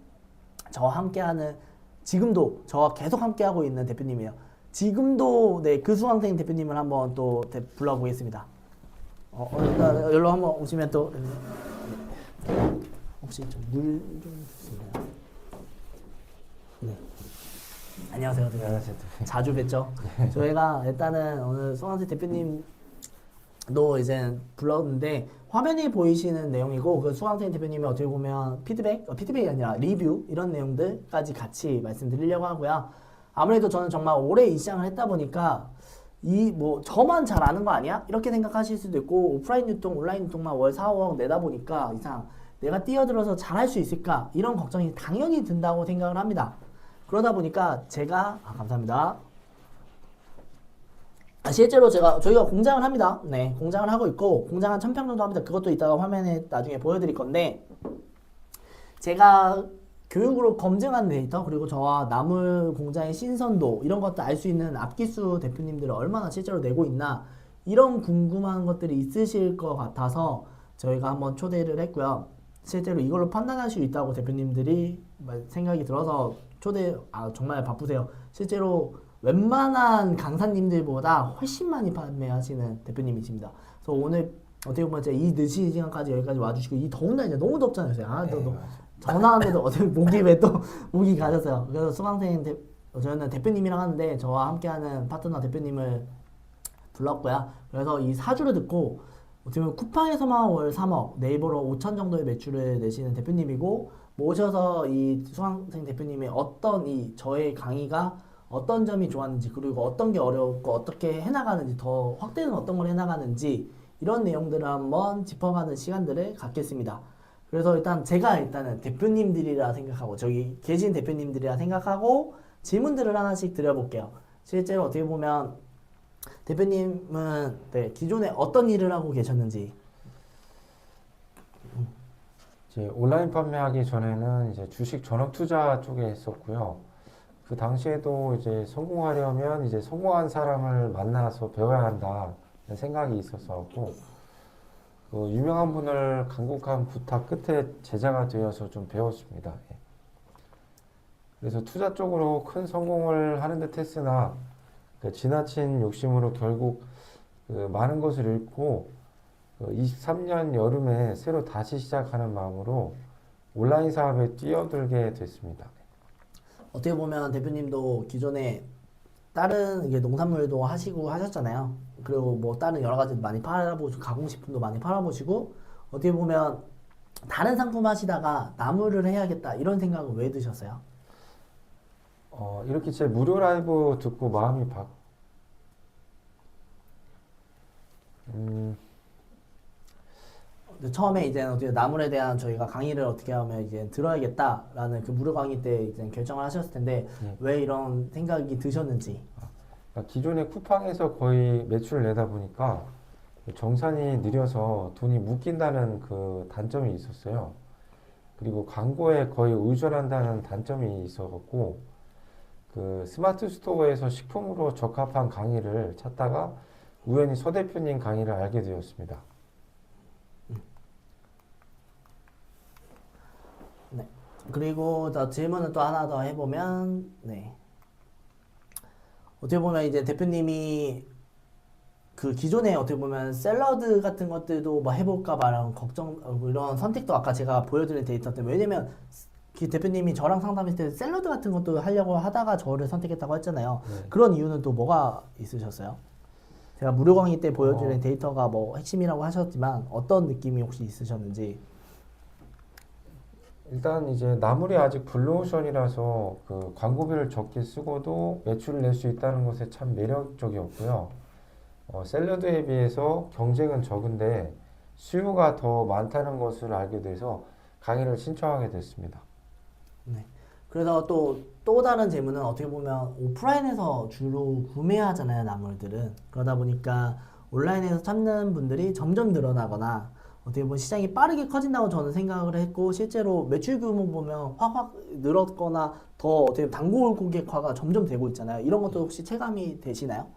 저와 함께하는, 지금도 저와 계속 함께하고 있는 대표님이에요. 지금도 그 수강생 대표님을 한번 또 불러보겠습니다. 여기로 한번 오시면 또, 혹시 좀 물 좀 주시나요? 네. 안녕하세요. 안녕하세요. 자주 뵙죠. 저희가 일단은 오늘 송한세 대표님 이제 불렀는데 화면에 보이시는 내용이고 그 수강생 대표님이 어떻게 보면 피드백이 아니라 리뷰 이런 내용들까지 같이 말씀드리려고 하고요. 아무래도 저는 정말 오래 이 시장을 했다 보니까 이 뭐 저만 잘 아는 거 아니야? 이렇게 생각하실 수도 있고 오프라인 유통, 온라인 유통만 월 4, 5억 내다 보니까 이상 내가 뛰어들어서 잘할 수 있을까? 이런 걱정이 당연히 든다고 생각을 합니다. 그러다 보니까 제가 감사합니다. 실제로 저희가 공장을 합니다. 네, 공장을 하고 있고 공장 한 1000평 정도 합니다. 그것도 이따가 화면에 나중에 보여드릴 건데 제가 교육으로 검증한 데이터 그리고 저와 나물 공장의 신선도 이런 것도 알 수 있는 압기수 대표님들을 얼마나 실제로 내고 있나 이런 궁금한 것들이 있으실 것 같아서 저희가 한번 초대를 했고요. 실제로 이걸로 판단할 수 있다고 대표님들이 생각이 들어서 정말 바쁘세요. 실제로 웬만한 강사님들보다 훨씬 많이 판매하시는 대표님이십니다. 그래서 오늘 어떻게 보면 제가 이 늦은 시간까지 여기까지 와주시고 이 더운 날 이제 너무 덥잖아요. 전화하는데도 어떻게 목이 왜 또 목이 가셨어요. 그래서 수강생 저희는 대표님이랑 하는데 저와 함께하는 파트너 대표님을 불렀고요. 그래서 이 사주를 듣고 어떻게 보면 쿠팡에서만 월 3억, 네이버로 5천 정도의 매출을 내시는 대표님이고 모셔서 이 수강생 대표님이 저의 강의가 어떤 점이 좋았는지 그리고 어떤 게 어려웠고 어떻게 해나가는지 더 확대는 어떤 걸 해나가는지 이런 내용들을 한번 짚어가는 시간들을 갖겠습니다. 그래서 일단은 대표님들이라 생각하고 저기 계신 대표님들이라 생각하고 질문들을 하나씩 드려볼게요. 실제로 어떻게 보면 대표님은 기존에 어떤 일을 하고 계셨는지. 이제 온라인 판매하기 전에는 이제 주식 전업 투자 쪽에 했었고요. 그 당시에도 이제 성공하려면 이제 성공한 사람을 만나서 배워야 한다 생각이 있었었고, 그 유명한 분을 간곡한 부탁 끝에 제자가 되어서 좀 배웠습니다. 예. 그래서 투자 쪽으로 큰 성공을 하는 듯 했으나 그 지나친 욕심으로 결국 그 많은 것을 잃고 23년 여름에 새로 다시 시작하는 마음으로 온라인 사업에 뛰어들게 됐습니다. 어떻게 보면 대표님도 기존에 다른 이게 농산물도 하시고 하셨잖아요. 그리고 뭐 다른 여러 가지도 많이 팔아보시고 가공식품도 많이 팔아보시고 어떻게 보면 다른 상품 하시다가 나물을 해야겠다 이런 생각은 왜 드셨어요? 이렇게 제 무료 라이브 듣고 마음이 처음에 이제 어떻게 나물에 대한 저희가 강의를 어떻게 하면 이제 들어야겠다라는 그 무료 강의 때 이제 결정을 하셨을 텐데 왜 이런 생각이 드셨는지. 그러니까 기존에 쿠팡에서 거의 매출을 내다 보니까 정산이 느려서 돈이 묶인다는 그 단점이 있었어요. 그리고 광고에 거의 의존한다는 단점이 있어갖고 그 스마트 스토어에서 식품으로 적합한 강의를 찾다가 우연히 서 대표님 강의를 알게 되었습니다. 네. 그리고 질문을 또 하나 더 해보면, 어떻게 보면 이제 대표님이 그 기존에 어떻게 보면 샐러드 같은 것들도 뭐 해볼까 말한 걱정, 이런 선택도 아까 제가 보여드린 데이터 때문에 왜냐면 대표님이 저랑 상담했을 때 샐러드 같은 것도 하려고 하다가 저를 선택했다고 했잖아요. 그런 이유는 또 뭐가 있으셨어요? 제가 무료 강의 때 보여드린 데이터가 뭐 핵심이라고 하셨지만 어떤 느낌이 혹시 있으셨는지. 일단 이제 나물이 아직 블루오션이라서 그 광고비를 적게 쓰고도 매출을 낼 수 있다는 것에 참 매력적이었고요. 샐러드에 비해서 경쟁은 적은데 수요가 더 많다는 것을 알게 돼서 강의를 신청하게 됐습니다. 네. 그래서 또 다른 질문은 어떻게 보면 오프라인에서 주로 구매하잖아요, 나물들은. 그러다 보니까 온라인에서 찾는 분들이 점점 늘어나거나 어떻게 보면 시장이 빠르게 커진다고 저는 생각을 했고 실제로 매출 규모 보면 확 늘었거나 더 어떻게 보면 단골 고객화가 점점 되고 있잖아요. 이런 것도 혹시 체감이 되시나요?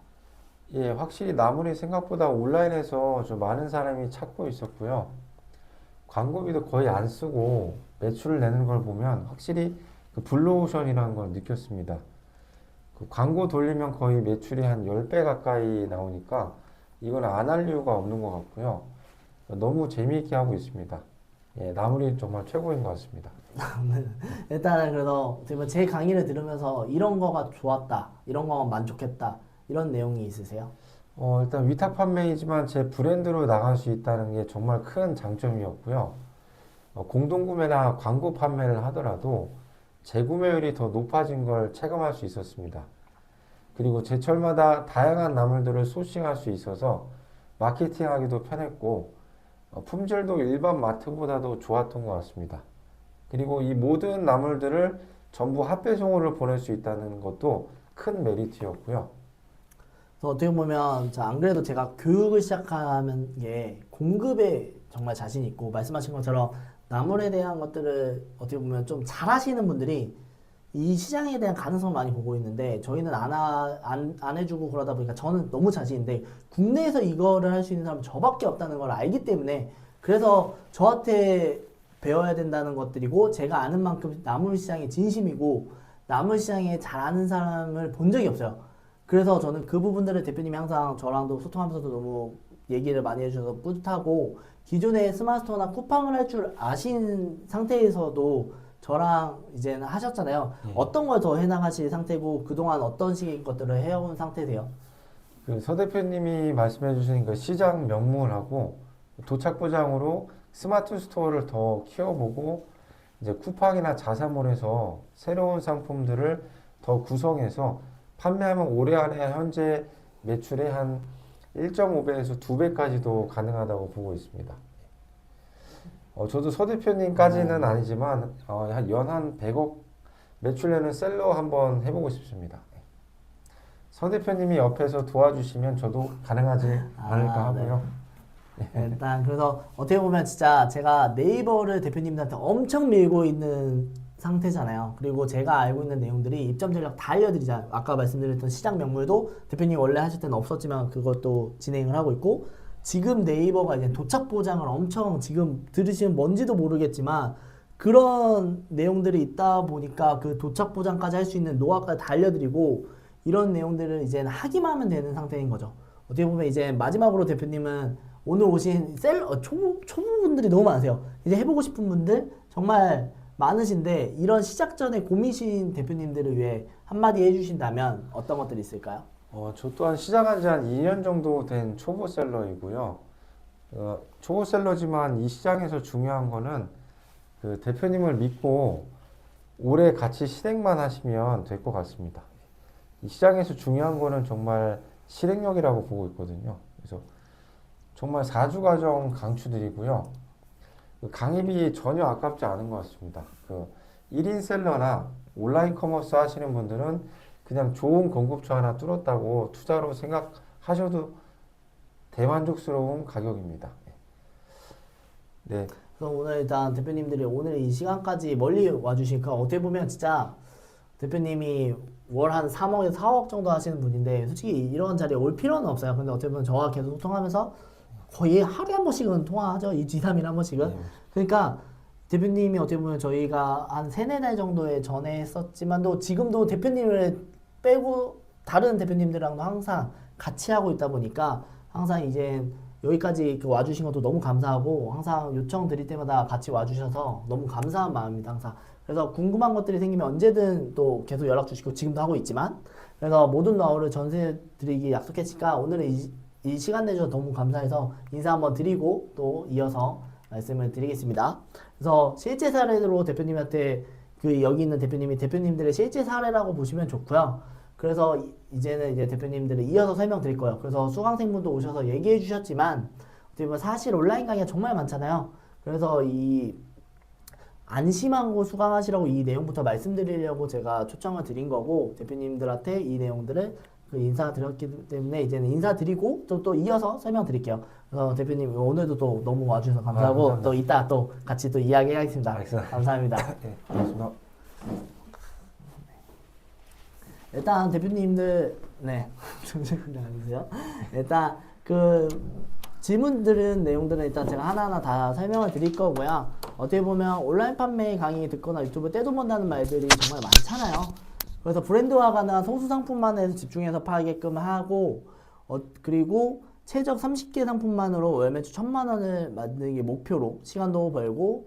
예, 확실히 나물이 생각보다 온라인에서 좀 많은 사람이 찾고 있었고요. 광고비도 거의 안 쓰고 매출을 내는 걸 보면 확실히 그 블루오션이라는 걸 느꼈습니다. 그 광고 돌리면 거의 매출이 한 10배 가까이 나오니까 이건 안 할 이유가 없는 것 같고요. 너무 재미있게 하고 있습니다. 예, 나물이 정말 최고인 것 같습니다. 일단은 그래서 제 강의를 들으면서 이런 거가 좋았다, 이런 거가 만족했다, 이런 내용이 있으세요? 일단 위탁 판매이지만 제 브랜드로 나갈 수 있다는 게 정말 큰 장점이었고요. 공동구매나 광고 판매를 하더라도 재구매율이 더 높아진 걸 체감할 수 있었습니다. 그리고 제철마다 다양한 나물들을 소싱할 수 있어서 마케팅하기도 편했고 품질도 일반 마트보다도 좋았던 것 같습니다. 그리고 이 모든 나물들을 전부 핫배송으로 보낼 수 있다는 것도 큰 메리트였고요. 그래서 어떻게 보면 안 그래도 제가 교육을 시작하면 게 공급에 정말 자신 있고 말씀하신 것처럼 나물에 대한 것들을 어떻게 보면 좀 잘하시는 분들이 이 시장에 대한 가능성을 많이 보고 있는데 저희는 안 해주고 그러다 보니까 저는 너무 자신인데 국내에서 이거를 할 수 있는 사람은 저밖에 없다는 걸 알기 때문에 그래서 저한테 배워야 된다는 것들이고 제가 아는 만큼 나물 시장에 진심이고 나물 시장에 잘 아는 사람을 본 적이 없어요. 그래서 저는 그 부분들을 대표님이 항상 저랑도 소통하면서도 너무 얘기를 많이 해주셔서 뿌듯하고 기존에 스마트스토어나 쿠팡을 할 줄 아신 상태에서도 저랑 이제는 하셨잖아요. 어떤 걸 더 해나가실 상태고 그동안 어떤 식의 것들을 해온 상태세요? 그 서 대표님이 말씀해 주신 그 시장 명물하고 도착 보장으로 스마트 스토어를 더 키워보고 이제 쿠팡이나 자사몰에서 새로운 상품들을 더 구성해서 판매하면 올해 안에 현재 매출의 한 1.5배에서 2배까지도 가능하다고 보고 있습니다. 저도 서 대표님까지는 아니지만 한 100억 매출 내는 셀러 한번 해보고 싶습니다. 서 대표님이 옆에서 도와주시면 저도 가능하지 않을까 하고요. 일단 그래서 어떻게 보면 진짜 제가 네이버를 대표님들한테 엄청 밀고 있는 상태잖아요. 그리고 제가 알고 있는 내용들이 입점 전략 다 알려드리잖아요. 아까 말씀드렸던 시장 명물도 대표님 원래 하실 때는 없었지만 그것도 진행을 하고 있고 지금 네이버가 이제 도착 보장을 엄청 지금 들으시면 뭔지도 모르겠지만 그런 내용들이 있다 보니까 그 도착 보장까지 할 수 있는 노하우까지 다 알려드리고 이런 내용들을 이제 하기만 하면 되는 상태인 거죠. 어떻게 보면 이제 마지막으로 대표님은 오늘 오신 초보분들이 너무 많으세요. 이제 해보고 싶은 분들 정말 많으신데 이런 시작 전에 고민이신 대표님들을 위해 한마디 해주신다면 어떤 것들이 있을까요? 저 또한 시작한 지 한 2년 정도 된 초보 셀러이고요. 초보 셀러지만 이 시장에서 중요한 거는 그 대표님을 믿고 오래 같이 실행만 하시면 될 것 같습니다. 이 시장에서 중요한 거는 정말 실행력이라고 보고 있거든요. 그래서 정말 4주 과정 강추드리고요. 그 강의비 전혀 아깝지 않은 것 같습니다. 그 1인 셀러나 온라인 커머스 하시는 분들은 그냥 좋은 공급처 하나 뚫었다고 투자로 생각하셔도 대만족스러운 가격입니다. 네. 그럼 오늘 일단 대표님들이 오늘 이 시간까지 멀리 와주시니까 어떻게 보면 진짜 대표님이 월 한 3억에서 4억 정도 하시는 분인데 솔직히 이런 자리에 올 필요는 없어요. 근데 어떻게 보면 저와 계속 소통하면서 거의 하루에 한 번씩은 통화하죠. 2, 3일에 한 번씩은. 그러니까 대표님이 어떻게 보면 저희가 한 3, 4달 정도에 전에 했었지만도 지금도 대표님을 빼고 다른 대표님들이랑도 항상 같이 하고 있다 보니까 항상 이제 여기까지 와주신 것도 너무 감사하고 항상 요청 드릴 때마다 같이 와주셔서 너무 감사한 마음입니다. 항상. 그래서 궁금한 것들이 생기면 언제든 또 계속 연락 주시고 지금도 하고 있지만 그래서 모든 노하우를 전수해 드리기 약속했으니까 오늘은 이 시간 내주셔서 너무 감사해서 인사 한번 드리고 또 이어서 말씀을 드리겠습니다. 그래서 실제 사례로 대표님한테 여기 있는 대표님이 대표님들의 실제 사례라고 보시면 좋고요. 그래서 이제는 이제 대표님들을 이어서 설명드릴 거예요. 그래서 수강생분도 오셔서 얘기해 주셨지만 어떻게 보면 사실 온라인 강의가 정말 많잖아요. 그래서 이 안심하고 수강하시라고 이 내용부터 말씀드리려고 제가 초청을 드린 거고 대표님들한테 이 내용들을 인사드렸기 때문에 이제는 인사드리고 또 이어서 설명드릴게요. 그래서 대표님 오늘도 또 너무 와주셔서 감사하고 감사합니다. 또 이따 또 같이 또 이야기하겠습니다. 알겠습니다. 감사합니다. 네, 고맙습니다. 일단 대표님들 잠시만요. 앉으세요. 일단 그 질문 드린 내용들은 일단 제가 하나하나 다 설명을 드릴 거고요. 어떻게 보면 온라인 판매 강의 듣거나 유튜브 떼돈 번다는 말들이 정말 많잖아요. 그래서 브랜드화 가능한 소수 상품만에 집중해서 팔게끔 하고 그리고 최적 30개 상품만으로 월 매출 1,000만 원을 만드는 게 목표로 시간도 벌고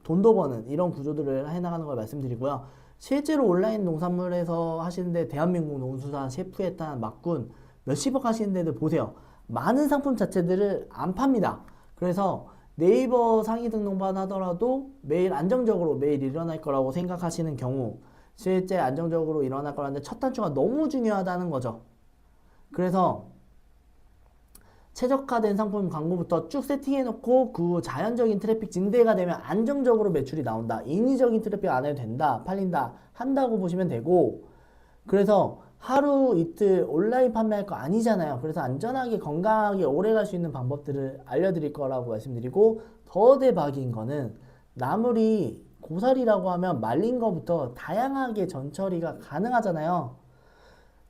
돈도 버는 이런 구조들을 해나가는 걸 말씀드리고요. 실제로 온라인 농산물에서 하시는데 대한민국 농수산 셰프에 따른 막군 몇십억 하시는 데들 보세요. 많은 상품 자체들을 안 팝니다. 그래서 네이버 상위 등록만 하더라도 매일 안정적으로 매일 일어날 거라고 생각하시는 경우 실제 안정적으로 일어날 거라는데 첫 단추가 너무 중요하다는 거죠. 그래서 최적화된 상품 광고부터 쭉 세팅해놓고 그 자연적인 트래픽 증대가 되면 안정적으로 매출이 나온다. 인위적인 트래픽 안 해도 된다. 팔린다. 한다고 보시면 되고 그래서 하루 이틀 온라인 판매할 거 아니잖아요. 그래서 안전하게 건강하게 오래 갈 수 있는 방법들을 알려드릴 거라고 말씀드리고 더 대박인 거는 나물이 고사리라고 하면 말린 거부터 다양하게 전처리가 가능하잖아요.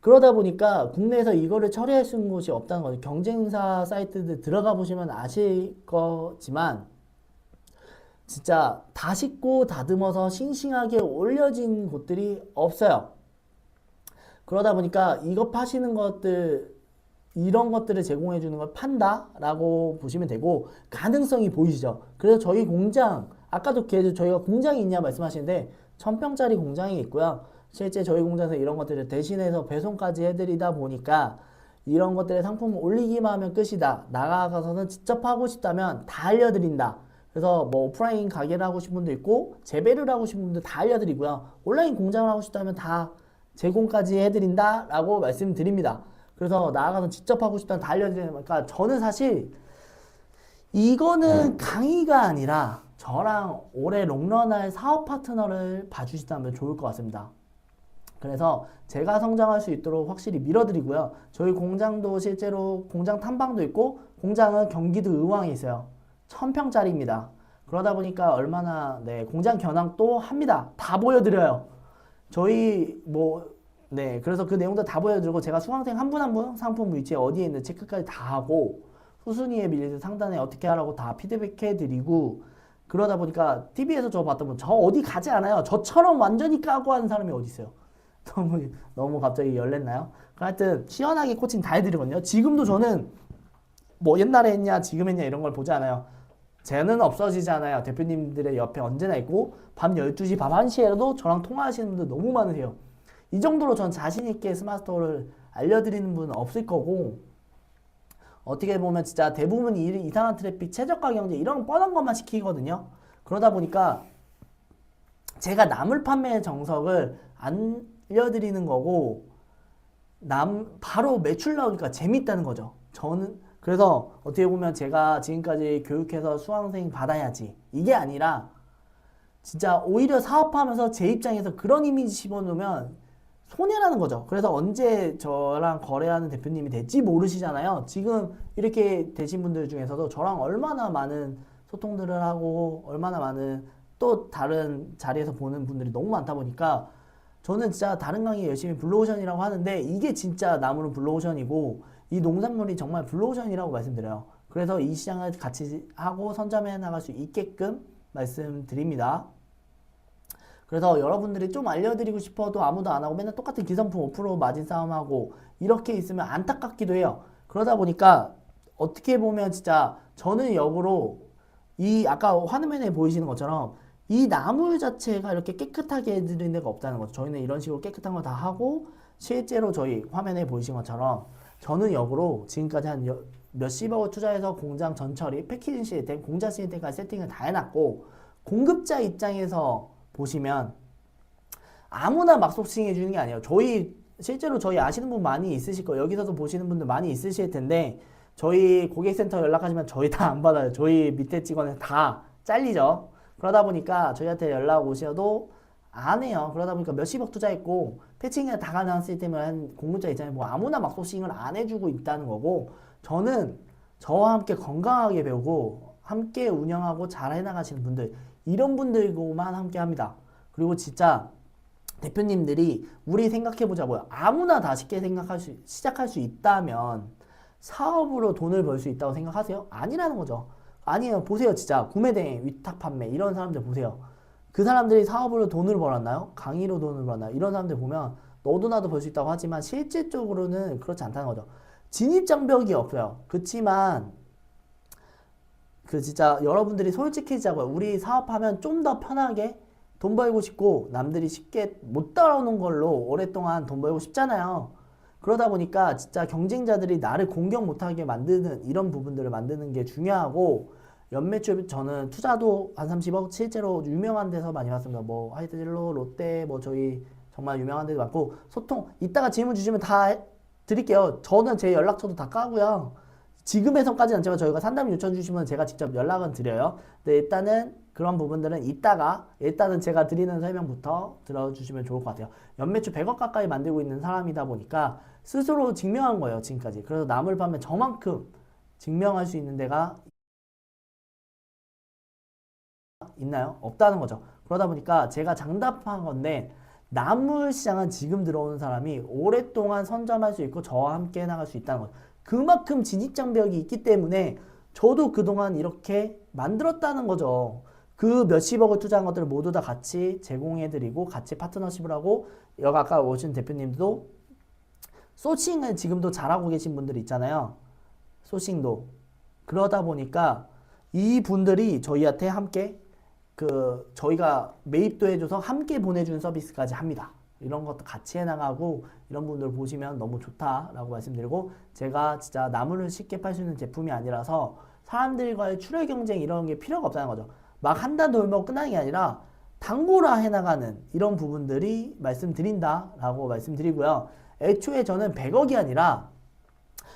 그러다 보니까 국내에서 이거를 처리할 수 있는 곳이 없다는 거죠. 경쟁사 사이트들 들어가 보시면 아실 거지만 진짜 다 씻고 다듬어서 싱싱하게 올려진 곳들이 없어요. 그러다 보니까 이거 파시는 것들 이런 것들을 제공해 주는 걸 판다라고 보시면 되고 가능성이 보이시죠? 그래서 저희 공장 아까도 계속 저희가 공장이 있냐 말씀하시는데 1000평짜리 공장이 있고요. 실제 저희 공장에서 이런 것들을 대신해서 배송까지 해드리다 보니까 이런 것들의 상품을 올리기만 하면 끝이다. 나가서는 직접 하고 싶다면 다 알려드린다. 그래서 뭐 오프라인 가게를 하고 싶은 분도 있고 재배를 하고 싶은 분도 다 알려드리고요. 온라인 공장을 하고 싶다면 다 제공까지 해드린다 라고 말씀드립니다. 그래서 나아가서 직접 하고 싶다면 다 알려드리니까 저는 사실 이거는 강의가 아니라 저랑 오래 롱런할 사업 파트너를 봐주시다면 좋을 것 같습니다. 그래서 제가 성장할 수 있도록 확실히 밀어드리고요. 저희 공장도 실제로 공장 탐방도 있고 공장은 경기도 의왕에 있어요. 1000평짜리입니다. 그러다 보니까 얼마나 공장 견학도 합니다. 다 보여드려요. 저희 그래서 그 내용도 다 보여드리고 제가 수강생 한 분 한 분 상품 위치에 어디에 있는 체크까지 다 하고 후순위에 밀리는 상단에 어떻게 하라고 다 피드백해드리고 그러다 보니까 TV에서 저 봤던 분 저 어디 가지 않아요. 저처럼 완전히 까고 하는 사람이 어디 있어요. 너무 갑자기 열냈나요? 하여튼 시원하게 코칭 다 해드리거든요. 지금도 저는 뭐 옛날에 했냐 지금 했냐 이런 걸 보지 않아요. 쟤는 없어지잖아요. 대표님들의 옆에 언제나 있고 밤 12시 밤 1시에라도 저랑 통화하시는 분들 너무 많으세요. 이 정도로 전 자신있게 스마트스토어를 알려드리는 분은 없을 거고 어떻게 보면 진짜 대부분 이상한 트래픽 최저가 경제 이런 뻔한 것만 시키거든요. 그러다 보니까 제가 나물 판매의 정석을 알려드리는 거고 바로 매출 나오니까 재밌다는 거죠. 저는 그래서 어떻게 보면 제가 지금까지 교육해서 수강생 받아야지 이게 아니라 진짜 오히려 사업하면서 제 입장에서 그런 이미지 집어넣으면 손해라는 거죠. 그래서 언제 저랑 거래하는 대표님이 될지 모르시잖아요. 지금 이렇게 되신 분들 중에서도 저랑 얼마나 많은 소통들을 하고 얼마나 많은 또 다른 자리에서 보는 분들이 너무 많다 보니까 저는 진짜 다른 강의 열심히 블루오션이라고 하는데 이게 진짜 나무는 블루오션이고 이 농산물이 정말 블루오션이라고 말씀드려요. 그래서 이 시장을 같이 하고 선점해 나갈 수 있게끔 말씀드립니다. 그래서 여러분들이 좀 알려드리고 싶어도 아무도 안 하고 맨날 똑같은 기성품 5% 마진 싸움하고 이렇게 있으면 안타깝기도 해요. 그러다 보니까 어떻게 보면 진짜 저는 역으로 이 아까 화면에 보이시는 것처럼 이 나물 자체가 이렇게 깨끗하게 해드리는 데가 없다는 거죠. 저희는 이런 식으로 깨끗한 거 다 하고 실제로 저희 화면에 보이신 것처럼 저는 역으로 지금까지 한 몇십억을 투자해서 공장 전처리, 패키징 시스템, 공장 시스템까지 세팅을 다 해놨고 공급자 입장에서 보시면 아무나 막 소싱해 주는 게 아니에요. 실제로 저희 아시는 분 많이 있으실 거예요. 여기서도 보시는 분들 많이 있으실 텐데 저희 고객센터 연락하시면 저희 다 안 받아요. 저희 밑에 직원은 다 잘리죠. 그러다 보니까 저희한테 연락 오셔도 안 해요. 그러다 보니까 몇십억 투자했고 패칭이 다 가능한 시스템을 한 공급자 입장에 뭐 아무나 막 소싱을 안 해주고 있다는 거고 저는 저와 함께 건강하게 배우고 함께 운영하고 잘 해나가시는 분들 이런 분들과만 함께 합니다. 그리고 진짜 대표님들이 우리 생각해보자고요. 아무나 다 쉽게 시작할 수 있다면 사업으로 돈을 벌 수 있다고 생각하세요? 아니라는 거죠. 아니에요. 보세요. 진짜 구매대행, 위탁 판매 이런 사람들 보세요. 그 사람들이 사업으로 돈을 벌었나요? 강의로 돈을 벌었나요? 이런 사람들 보면 너도 나도 벌 수 있다고 하지만 실질적으로는 그렇지 않다는 거죠. 진입장벽이 없어요. 그렇지만 진짜 여러분들이 솔직해지자고요. 우리 사업하면 좀 더 편하게 돈 벌고 싶고 남들이 쉽게 못 따라오는 걸로 오랫동안 돈 벌고 싶잖아요. 그러다 보니까 진짜 경쟁자들이 나를 공격 못하게 만드는 이런 부분들을 만드는 게 중요하고 연매출 저는 투자도 한 30억 실제로 유명한 데서 많이 봤습니다. 뭐 하이드질로, 롯데, 뭐 저희 정말 유명한 데도 많고 소통 이따가 질문 주시면 다 드릴게요. 저는 제 연락처도 다 까고요. 지금에서까지는 않지만 저희가 상담 요청 주시면 제가 직접 연락은 드려요. 근데 일단은 그런 부분들은 이따가 일단은 제가 드리는 설명부터 들어주시면 좋을 것 같아요. 연매출 100억 가까이 만들고 있는 사람이다 보니까 스스로 증명한 거예요, 지금까지. 그래서 남을 파면 저만큼 증명할 수 있는 데가 있나요? 없다는 거죠. 그러다 보니까 제가 장담한 건데 나물 시장은 지금 들어오는 사람이 오랫동안 선점할 수 있고 저와 함께 나갈 수 있다는 거죠. 그만큼 진입장벽이 있기 때문에 저도 그동안 이렇게 만들었다는 거죠. 그 몇십억을 투자한 것들을 모두 다 같이 제공해드리고 같이 파트너십을 하고 여기 아까 오신 대표님도 소싱을 지금도 잘하고 계신 분들 있잖아요. 소싱도. 그러다 보니까 이 분들이 저희한테 함께 저희가 매입도 해줘서 함께 보내주는 서비스까지 합니다. 이런 것도 같이 해나가고 이런 분들 보시면 너무 좋다라고 말씀드리고 제가 진짜 나무를 쉽게 팔 수 있는 제품이 아니라서 사람들과의 출혈 경쟁 이런 게 필요가 없다는 거죠. 막 한 단 돌면 끝나는 게 아니라 단골화 해나가는 이런 부분들이 말씀드린다라고 말씀드리고요. 애초에 저는 100억이 아니라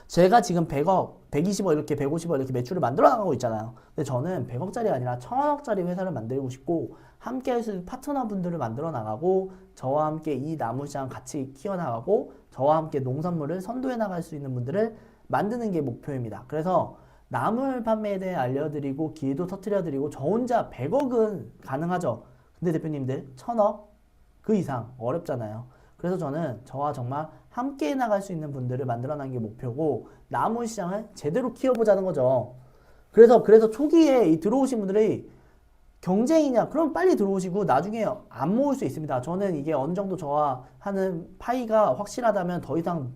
제가 지금 100억, 120억 이렇게 150억 이렇게 매출을 만들어 나가고 있잖아요. 근데 저는 100억짜리 아니라 1000억짜리 회사를 만들고 싶고 함께 할 수 있는 파트너분들을 만들어 나가고 저와 함께 이 나무시장 같이 키워나가고 저와 함께 농산물을 선도해 나갈 수 있는 분들을 만드는 게 목표입니다. 그래서 나물 판매에 대해 알려드리고 길도 터트려드리고 저 혼자 100억은 가능하죠. 근데 대표님들 1000억 그 이상 어렵잖아요. 그래서 저는 저와 정말 함께 나갈 수 있는 분들을 만들어내는 게 목표고 나무 시장을 제대로 키워보자는 거죠. 그래서 초기에 이 들어오신 분들이 경쟁이냐? 그럼 빨리 들어오시고 나중에 안 모을 수 있습니다. 저는 이게 어느 정도 저와 하는 파이가 확실하다면 더 이상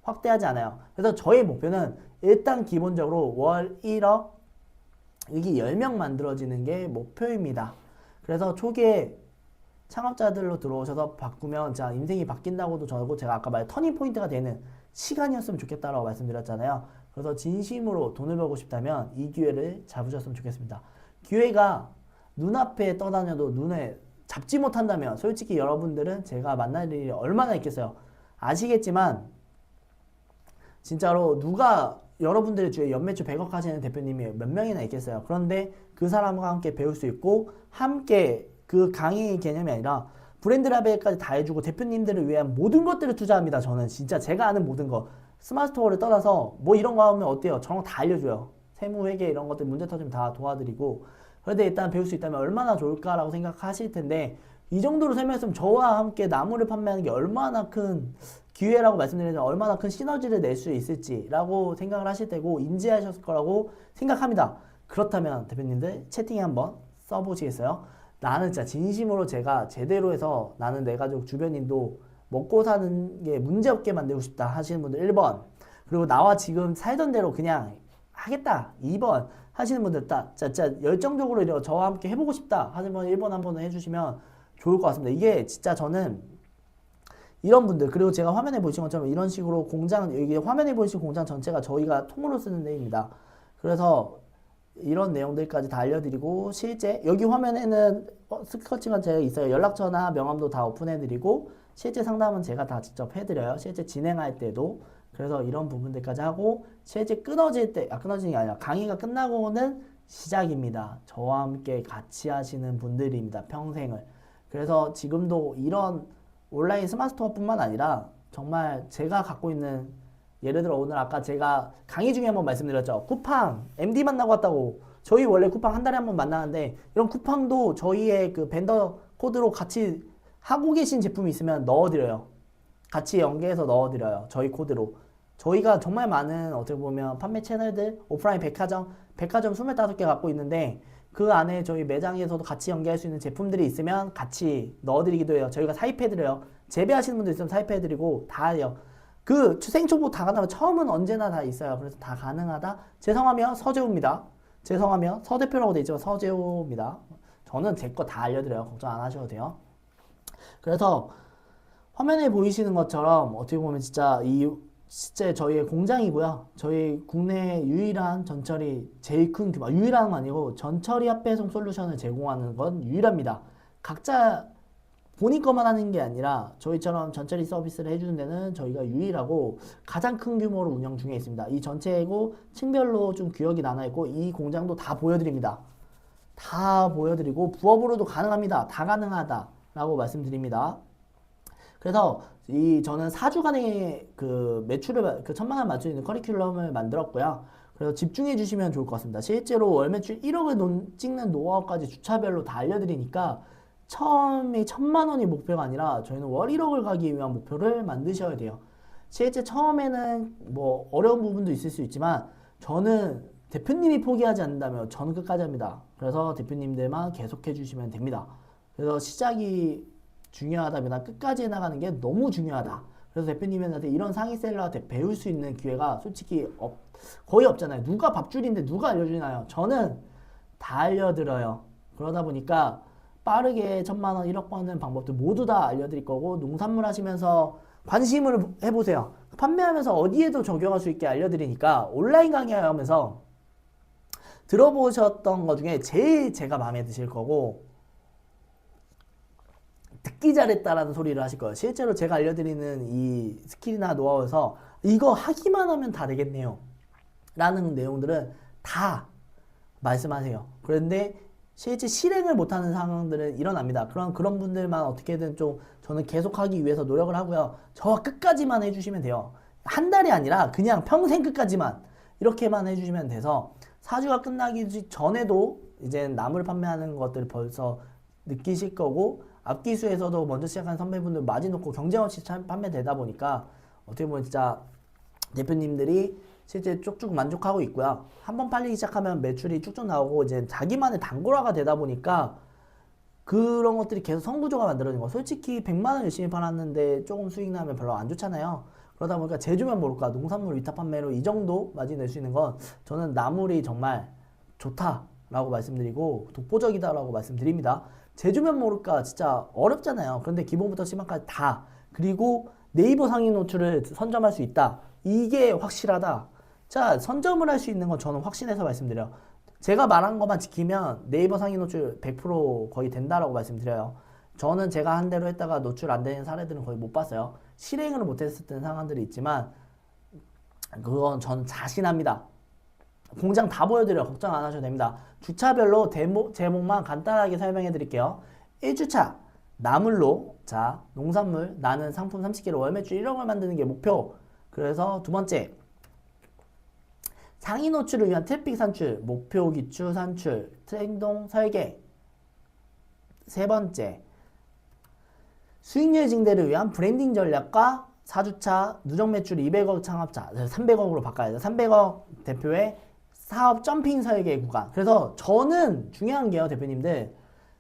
확대하지 않아요. 그래서 저의 목표는 일단 기본적으로 월 1억 이게 10명 만들어지는 게 목표입니다. 그래서 초기에 창업자들로 들어오셔서 바꾸면 자 인생이 바뀐다고도 저고 제가 아까 말한 터닝 포인트가 되는 시간이었으면 좋겠다라고 말씀드렸잖아요. 그래서 진심으로 돈을 벌고 싶다면 이 기회를 잡으셨으면 좋겠습니다. 기회가 눈앞에 떠다녀도 눈에 잡지 못한다면 솔직히 여러분들은 제가 만날 일이 얼마나 있겠어요. 아시겠지만 진짜로 누가 여러분들의 주위에 연매출 100억 하시는 대표님이 몇 명이나 있겠어요. 그런데 그 사람과 함께 배울 수 있고 함께 그 강의 개념이 아니라 브랜드 라벨까지 다 해주고 대표님들을 위한 모든 것들을 투자합니다. 저는 진짜 제가 아는 모든 거 스마트 스토어를 떠나서 뭐 이런 거 하면 어때요? 저런 거 다 알려줘요. 세무 회계 이런 것들 문제 터지면 다 도와드리고 그런데 일단 배울 수 있다면 얼마나 좋을까라고 생각하실 텐데 이 정도로 설명했으면 저와 함께 나무를 판매하는 게 얼마나 큰 기회라고 말씀드리면 얼마나 큰 시너지를 낼 수 있을지라고 생각을 하실 테고 인지하셨을 거라고 생각합니다. 그렇다면 대표님들 채팅에 한번 써보시겠어요? 나는 진짜 진심으로 제가 제대로 해서 나는 내 가족 주변인도 먹고 사는 게 문제없게 만들고 싶다 하시는 분들 1번 그리고 나와 지금 살던 대로 그냥 하겠다 2번 하시는 분들 딱 진짜 열정적으로 저와 함께 해보고 싶다 하시는 분 1번 한번 해주시면 좋을 것 같습니다. 이게 진짜 저는 이런 분들 그리고 제가 화면에 보신 것처럼 이런 식으로 공장 여기 화면에 보이신 공장 전체가 저희가 통으로 쓰는 데입니다. 그래서 이런 내용들까지 다 알려드리고 실제 여기 화면에는 스커칭은 제가 있어요. 연락처나 명함도 다 오픈해드리고 실제 상담은 제가 다 직접 해드려요. 실제 진행할 때도 그래서 이런 부분들까지 하고 실제 끊어질 때 끊어지는 게 아니라 강의가 끝나고는 시작입니다. 저와 함께 같이 하시는 분들입니다. 평생을. 그래서 지금도 이런 온라인 스마트 스토어뿐만 아니라 정말 제가 갖고 있는 예를 들어 오늘 아까 제가 강의 중에 한번 말씀드렸죠. 쿠팡 MD 만나고 왔다고. 저희 원래 쿠팡 한 달에 한 번 만나는데 이런 쿠팡도 저희의 그 벤더 코드로 같이 하고 계신 제품이 있으면 넣어드려요. 같이 연계해서 넣어드려요. 저희 코드로. 저희가 정말 많은 어떻게 보면 판매 채널들 오프라인 백화점 25개 갖고 있는데 그 안에 저희 매장에서도 같이 연계할 수 있는 제품들이 있으면 같이 넣어드리기도 해요. 저희가 사입해드려요. 재배하시는 분들 있으면 사입해드리고 다 해요. 그 생초보 다 가능하다. 처음은 언제나 다 있어요. 그래서 다 가능하다. 제 성함이요 서재호입니다. 제 성함이요 서대표라고 돼 있죠. 서재호입니다. 저는 제 거 다 알려드려요. 걱정 안 하셔도 돼요. 그래서 화면에 보이시는 것처럼 어떻게 보면 진짜 실제 저희의 공장이고요. 저희 국내 유일한 전처리 제일 큰 규모, 유일한 건 아니고 전처리 합배송 솔루션을 제공하는 건 유일합니다. 각자 본인 것만 하는 게 아니라 저희처럼 전처리 서비스를 해주는 데는 저희가 유일하고 가장 큰 규모로 운영 중에 있습니다. 이 전체고 층별로 좀 구역이 나눠있고 이 공장도 다 보여드립니다. 다 보여드리고 부업으로도 가능합니다. 다 가능하다라고 말씀드립니다. 그래서 저는 4주간의 그 매출을 그 1,000만 원 맞출 수 있는 커리큘럼을 만들었고요. 그래서 집중해 주시면 좋을 것 같습니다. 실제로 월 매출 1억을 찍는 노하우까지 주차별로 다 알려드리니까 처음에 1,000만 원이 목표가 아니라 저희는 월 1억을 가기 위한 목표를 만드셔야 돼요. 실제 처음에는 뭐 어려운 부분도 있을 수 있지만 저는 대표님이 포기하지 않는다면 저는 끝까지 합니다. 그래서 대표님들만 계속해 주시면 됩니다. 그래서 시작이 중요하다면 끝까지 해나가는 게 너무 중요하다. 그래서 대표님한테 이런 상위셀러한테 배울 수 있는 기회가 솔직히 거의 없잖아요. 누가 밥줄인데 누가 알려주나요? 저는 다 알려드려요. 그러다 보니까 빠르게 1,000만 원, 1억 버는 방법들 모두 다 알려드릴 거고 농산물 하시면서 관심을 해보세요. 판매하면서 어디에도 적용할 수 있게 알려드리니까 온라인 강의하면서 들어보셨던 것 중에 제일 제가 마음에 드실 거고 듣기 잘했다라는 소리를 하실 거예요. 실제로 제가 알려드리는 이 스킬이나 노하우에서 이거 하기만 하면 다 되겠네요 라는 내용들은 다 말씀하세요. 그런데 실제 실행을 못하는 상황들은 일어납니다. 그런 분들만 어떻게든 좀 저는 계속하기 위해서 노력을 하고요. 저와 끝까지만 해주시면 돼요. 한 달이 아니라 그냥 평생 끝까지만 이렇게만 해주시면 돼서 4주가 끝나기 전에도 이제 나물 판매하는 것들을 벌써 느끼실 거고 앞기수에서도 먼저 시작한 선배분들 마진 놓고 경쟁 없이 판매되다 보니까 어떻게 보면 진짜 대표님들이 실제 쭉쭉 만족하고 있고요. 한번 팔리기 시작하면 매출이 쭉쭉 나오고 이제 자기만의 단골화가 되다 보니까 그런 것들이 계속 선구조가 만들어진 거. 솔직히 100만 원 열심히 팔았는데 조금 수익 나면 별로 안 좋잖아요. 그러다 보니까 제주면 모를까 농산물 위탁 판매로 이 정도 마진 낼 수 있는 건 저는 나물이 정말 좋다라고 말씀드리고 독보적이다라고 말씀드립니다. 제주면 모를까 진짜 어렵잖아요. 그런데 기본부터 심화까지 다 그리고 네이버 상위 노출을 선점할 수 있다. 이게 확실하다. 자, 선점을 할 수 있는 건 저는 확신해서 말씀드려요. 제가 말한 것만 지키면 네이버 상위 노출 100% 거의 된다라고 말씀드려요. 저는 제가 한 대로 했다가 노출 안 되는 사례들은 거의 못 봤어요. 실행을 못했을 때는 상황들이 있지만 그건 전 자신합니다. 공장 다 보여드려요. 걱정 안 하셔도 됩니다. 주차별로 제목만 간단하게 설명해 드릴게요. 1주차 나물로 자 농산물 나는 상품 30개로 월 매출 1억을 만드는 게 목표. 그래서 두 번째 상위 노출을 위한 트래픽 산출 목표 기출 산출 행동 설계. 세 번째 수익률 증대를 위한 브랜딩 전략과 4주차 누적 매출 200억 창업자 300억으로 바꿔야 돼요. 300억 대표의 사업 점핑 설계 구간. 그래서 저는 중요한 게요, 대표님들.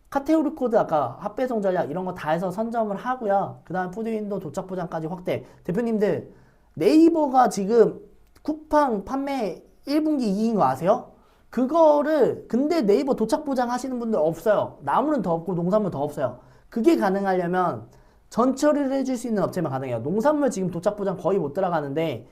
카테고리 코드 아까 합배송 전략 이런 거 다 해서 선점을 하고요. 그 다음 푸드윈도 도착 포장까지 확대. 대표님들 네이버가 지금 쿠팡 판매 1분기 2인 거 아세요? 그거를 근데 네이버 도착 포장 하시는 분들 없어요. 나물은 더 없고 농산물 더 없어요. 그게 가능하려면 전처리를 해줄 수 있는 업체만 가능해요. 농산물 지금 도착 포장 거의 못 들어가는데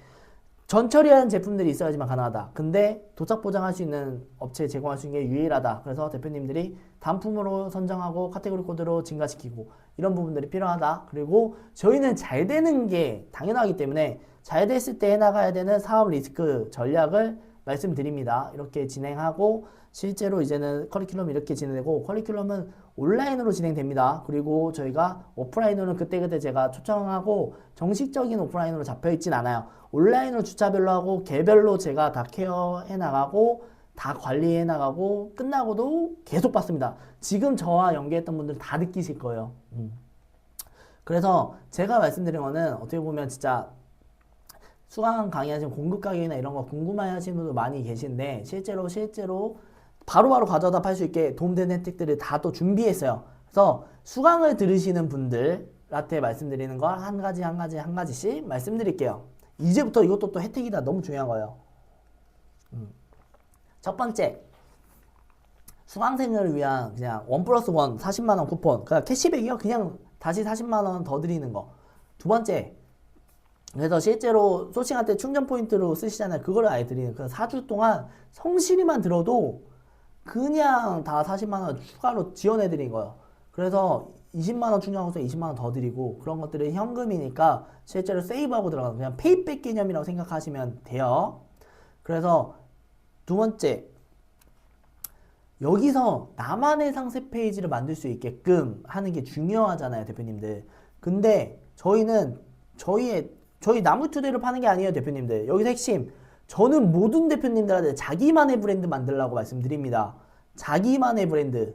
전처리하는 제품들이 있어야지만 가능하다. 근데 도착 포장할 수 있는 업체 제공할 수 있는 게 유일하다. 그래서 대표님들이 단품으로 선정하고 카테고리 코드로 증가시키고 이런 부분들이 필요하다. 그리고 저희는 잘 되는 게 당연하기 때문에 잘 됐을 때 해나가야 되는 사업 리스크 전략을 말씀드립니다. 이렇게 진행하고 실제로 이제는 커리큘럼 이렇게 진행되고 커리큘럼은 온라인으로 진행됩니다. 그리고 저희가 오프라인으로는 그때그때 제가 초청하고 정식적인 오프라인으로 잡혀있진 않아요. 온라인으로 주차별로 하고 개별로 제가 다 케어해 나가고 다 관리해 나가고 끝나고도 계속 받습니다. 지금 저와 연계했던 분들 다 느끼실 거예요. 그래서 제가 말씀드린 거는 어떻게 보면 진짜 수강 강의하시는 공급 가격이나 이런 거 궁금해 하시는 분들 많이 계신데 실제로 바로바로 가져다 팔 수 있게 도움되는 혜택들을 다 또 준비했어요. 그래서 수강을 들으시는 분들한테 말씀드리는 거 한 가지씩 말씀드릴게요. 이제부터 이것도 또 혜택이다. 너무 중요한 거예요. 첫 번째, 수강생을 위한 그냥 1+1 40만원 쿠폰. 그러니까 캐시백이요. 그냥 다시 40만원 더 드리는 거. 두 번째, 그래서 실제로 소싱할 때 충전 포인트로 쓰시잖아요. 그거를 아예 드리는, 그 4주 동안 성실히만 들어도 그냥 다 40만원 추가로 지원해 드린 거예요. 그래서 20만원 충전하고서 20만원 더 드리고, 그런 것들은 현금이니까 실제로 세이브하고 들어가는 그냥 페이백 개념이라고 생각하시면 돼요. 그래서 두 번째, 여기서 나만의 상세 페이지를 만들 수 있게끔 하는 게 중요하잖아요, 대표님들. 근데 저희는 저희 나무투데이를 파는 게 아니에요, 대표님들. 여기서 핵심, 저는 모든 대표님들한테 자기만의 브랜드 만들라고 말씀드립니다. 자기만의 브랜드.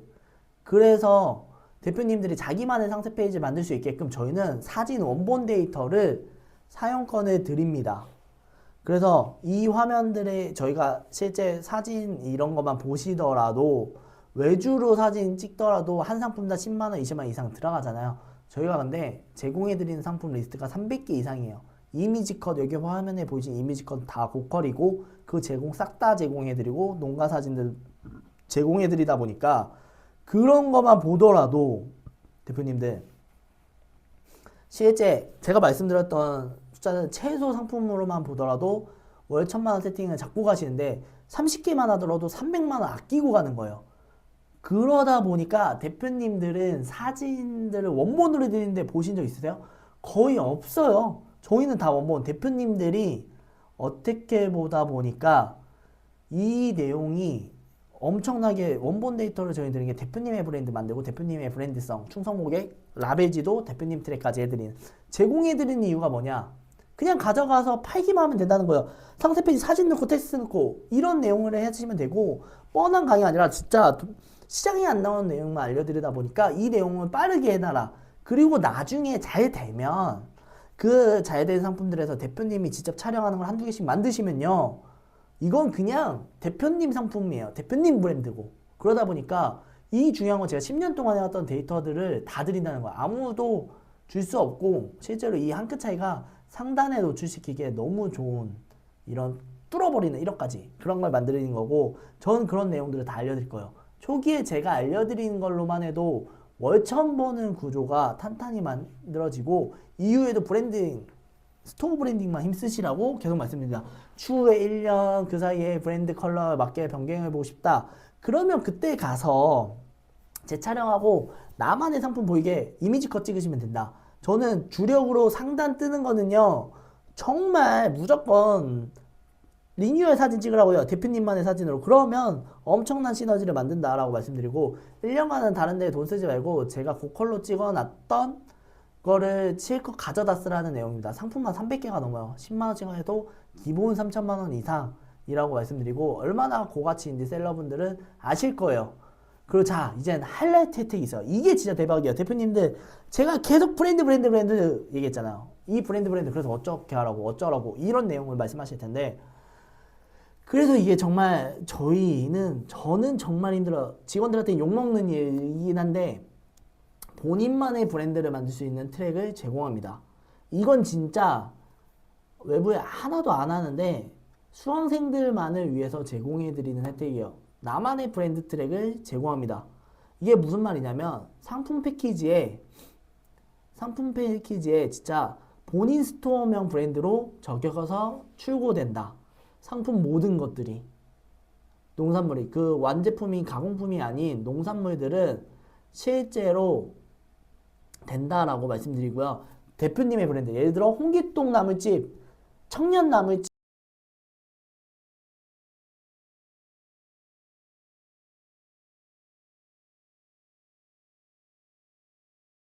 그래서 대표님들이 자기만의 상세 페이지 만들 수 있게끔 저희는 사진 원본 데이터를 사용권을 드립니다. 그래서 이 화면들에 저희가 실제 사진 이런 것만 보시더라도, 외주로 사진 찍더라도 한 상품당 10만원, 20만원 이상 들어가잖아요. 저희가 근데 제공해드리는 상품 리스트가 300개 이상이에요. 이미지 컷, 여기 화면에 보이신 이미지 컷 다 고퀄이고, 그 제공 싹 다 제공해드리고, 농가 사진들 제공해드리다 보니까 그런 것만 보더라도 대표님들, 실제 제가 말씀드렸던 숫자는 최소 상품으로만 보더라도 월 1000만원 세팅을 잡고 가시는데 30개만 하더라도 300만원 아끼고 가는 거예요. 그러다 보니까 대표님들은 사진들을 원본으로 드리는데 보신 적 있으세요? 거의 없어요. 저희는 다 원본. 대표님들이 어떻게 보다 보니까 이 내용이 엄청나게 원본 데이터를 저희 드리는 게 대표님의 브랜드 만들고, 대표님의 브랜드성, 충성 고객, 라벨지도 대표님 트랙까지 해드리는, 제공해드리는 이유가 뭐냐? 그냥 가져가서 팔기만 하면 된다는 거예요. 상세 페이지 사진 넣고 텍스트 넣고 이런 내용을 해주시면 되고, 뻔한 강의가 아니라 진짜 시장에 안 나오는 내용만 알려드리다 보니까 이 내용을 빠르게 해놔라. 그리고 나중에 잘 되면 그 잘 된 상품들에서 대표님이 직접 촬영하는 걸 한두 개씩 만드시면요, 이건 그냥 대표님 상품이에요. 대표님 브랜드고. 그러다 보니까 이 중요한 건 제가 10년 동안 해왔던 데이터들을 다 드린다는 거예요. 아무도 줄 수 없고, 실제로 이 한 끗 차이가 상단에 노출시키기에 너무 좋은, 이런 뚫어버리는 1억까지 그런 걸 만드는 거고, 저는 그런 내용들을 다 알려드릴 거예요. 초기에 제가 알려드리는 걸로만 해도 월천 버는 구조가 탄탄히 만들어지고, 이후에도 브랜딩, 스토어 브랜딩만 힘쓰시라고 계속 말씀드립니다. 추후에 1년 그 사이에 브랜드 컬러에 맞게 변경해보고 싶다. 그러면 그때 가서 재촬영하고 나만의 상품 보이게 이미지 컷 찍으시면 된다. 저는 주력으로 상단 뜨는 거는요, 정말 무조건 리뉴얼 사진 찍으라고요. 대표님만의 사진으로. 그러면 엄청난 시너지를 만든다라고 말씀드리고, 1년간은 다른 데에 돈 쓰지 말고 제가 고컬로 찍어놨던 거를 실컷 가져다 쓰라는 내용입니다. 상품만 300개가 넘어요. 10만원씩 해도 기본 3천만원 이상이라고 말씀드리고, 얼마나 고가치인지 셀러분들은 아실 거예요. 그리고 자, 이젠 하이라이트 혜택이 있어요. 이게 진짜 대박이에요. 대표님들, 제가 계속 브랜드 얘기했잖아요. 이 브랜드 그래서 어떻게 하라고 어쩌라고 이런 내용을 말씀하실 텐데, 그래서 이게 정말 저는 정말 힘들어요. 직원들한테 욕먹는 일이긴 한데, 본인만의 브랜드를 만들 수 있는 트랙을 제공합니다. 이건 진짜 외부에 하나도 안 하는데 수강생들만을 위해서 제공해드리는 혜택이에요. 나만의 브랜드 트랙을 제공합니다. 이게 무슨 말이냐면, 상품 패키지에 진짜 본인 스토어명 브랜드로 적혀서 출고된다. 상품 모든 것들이, 농산물이, 그 완제품이 가공품이 아닌 농산물들은 실제로 된다라고 말씀드리고요. 대표님의 브랜드, 예를 들어 홍길동 나물집, 청년 나물집,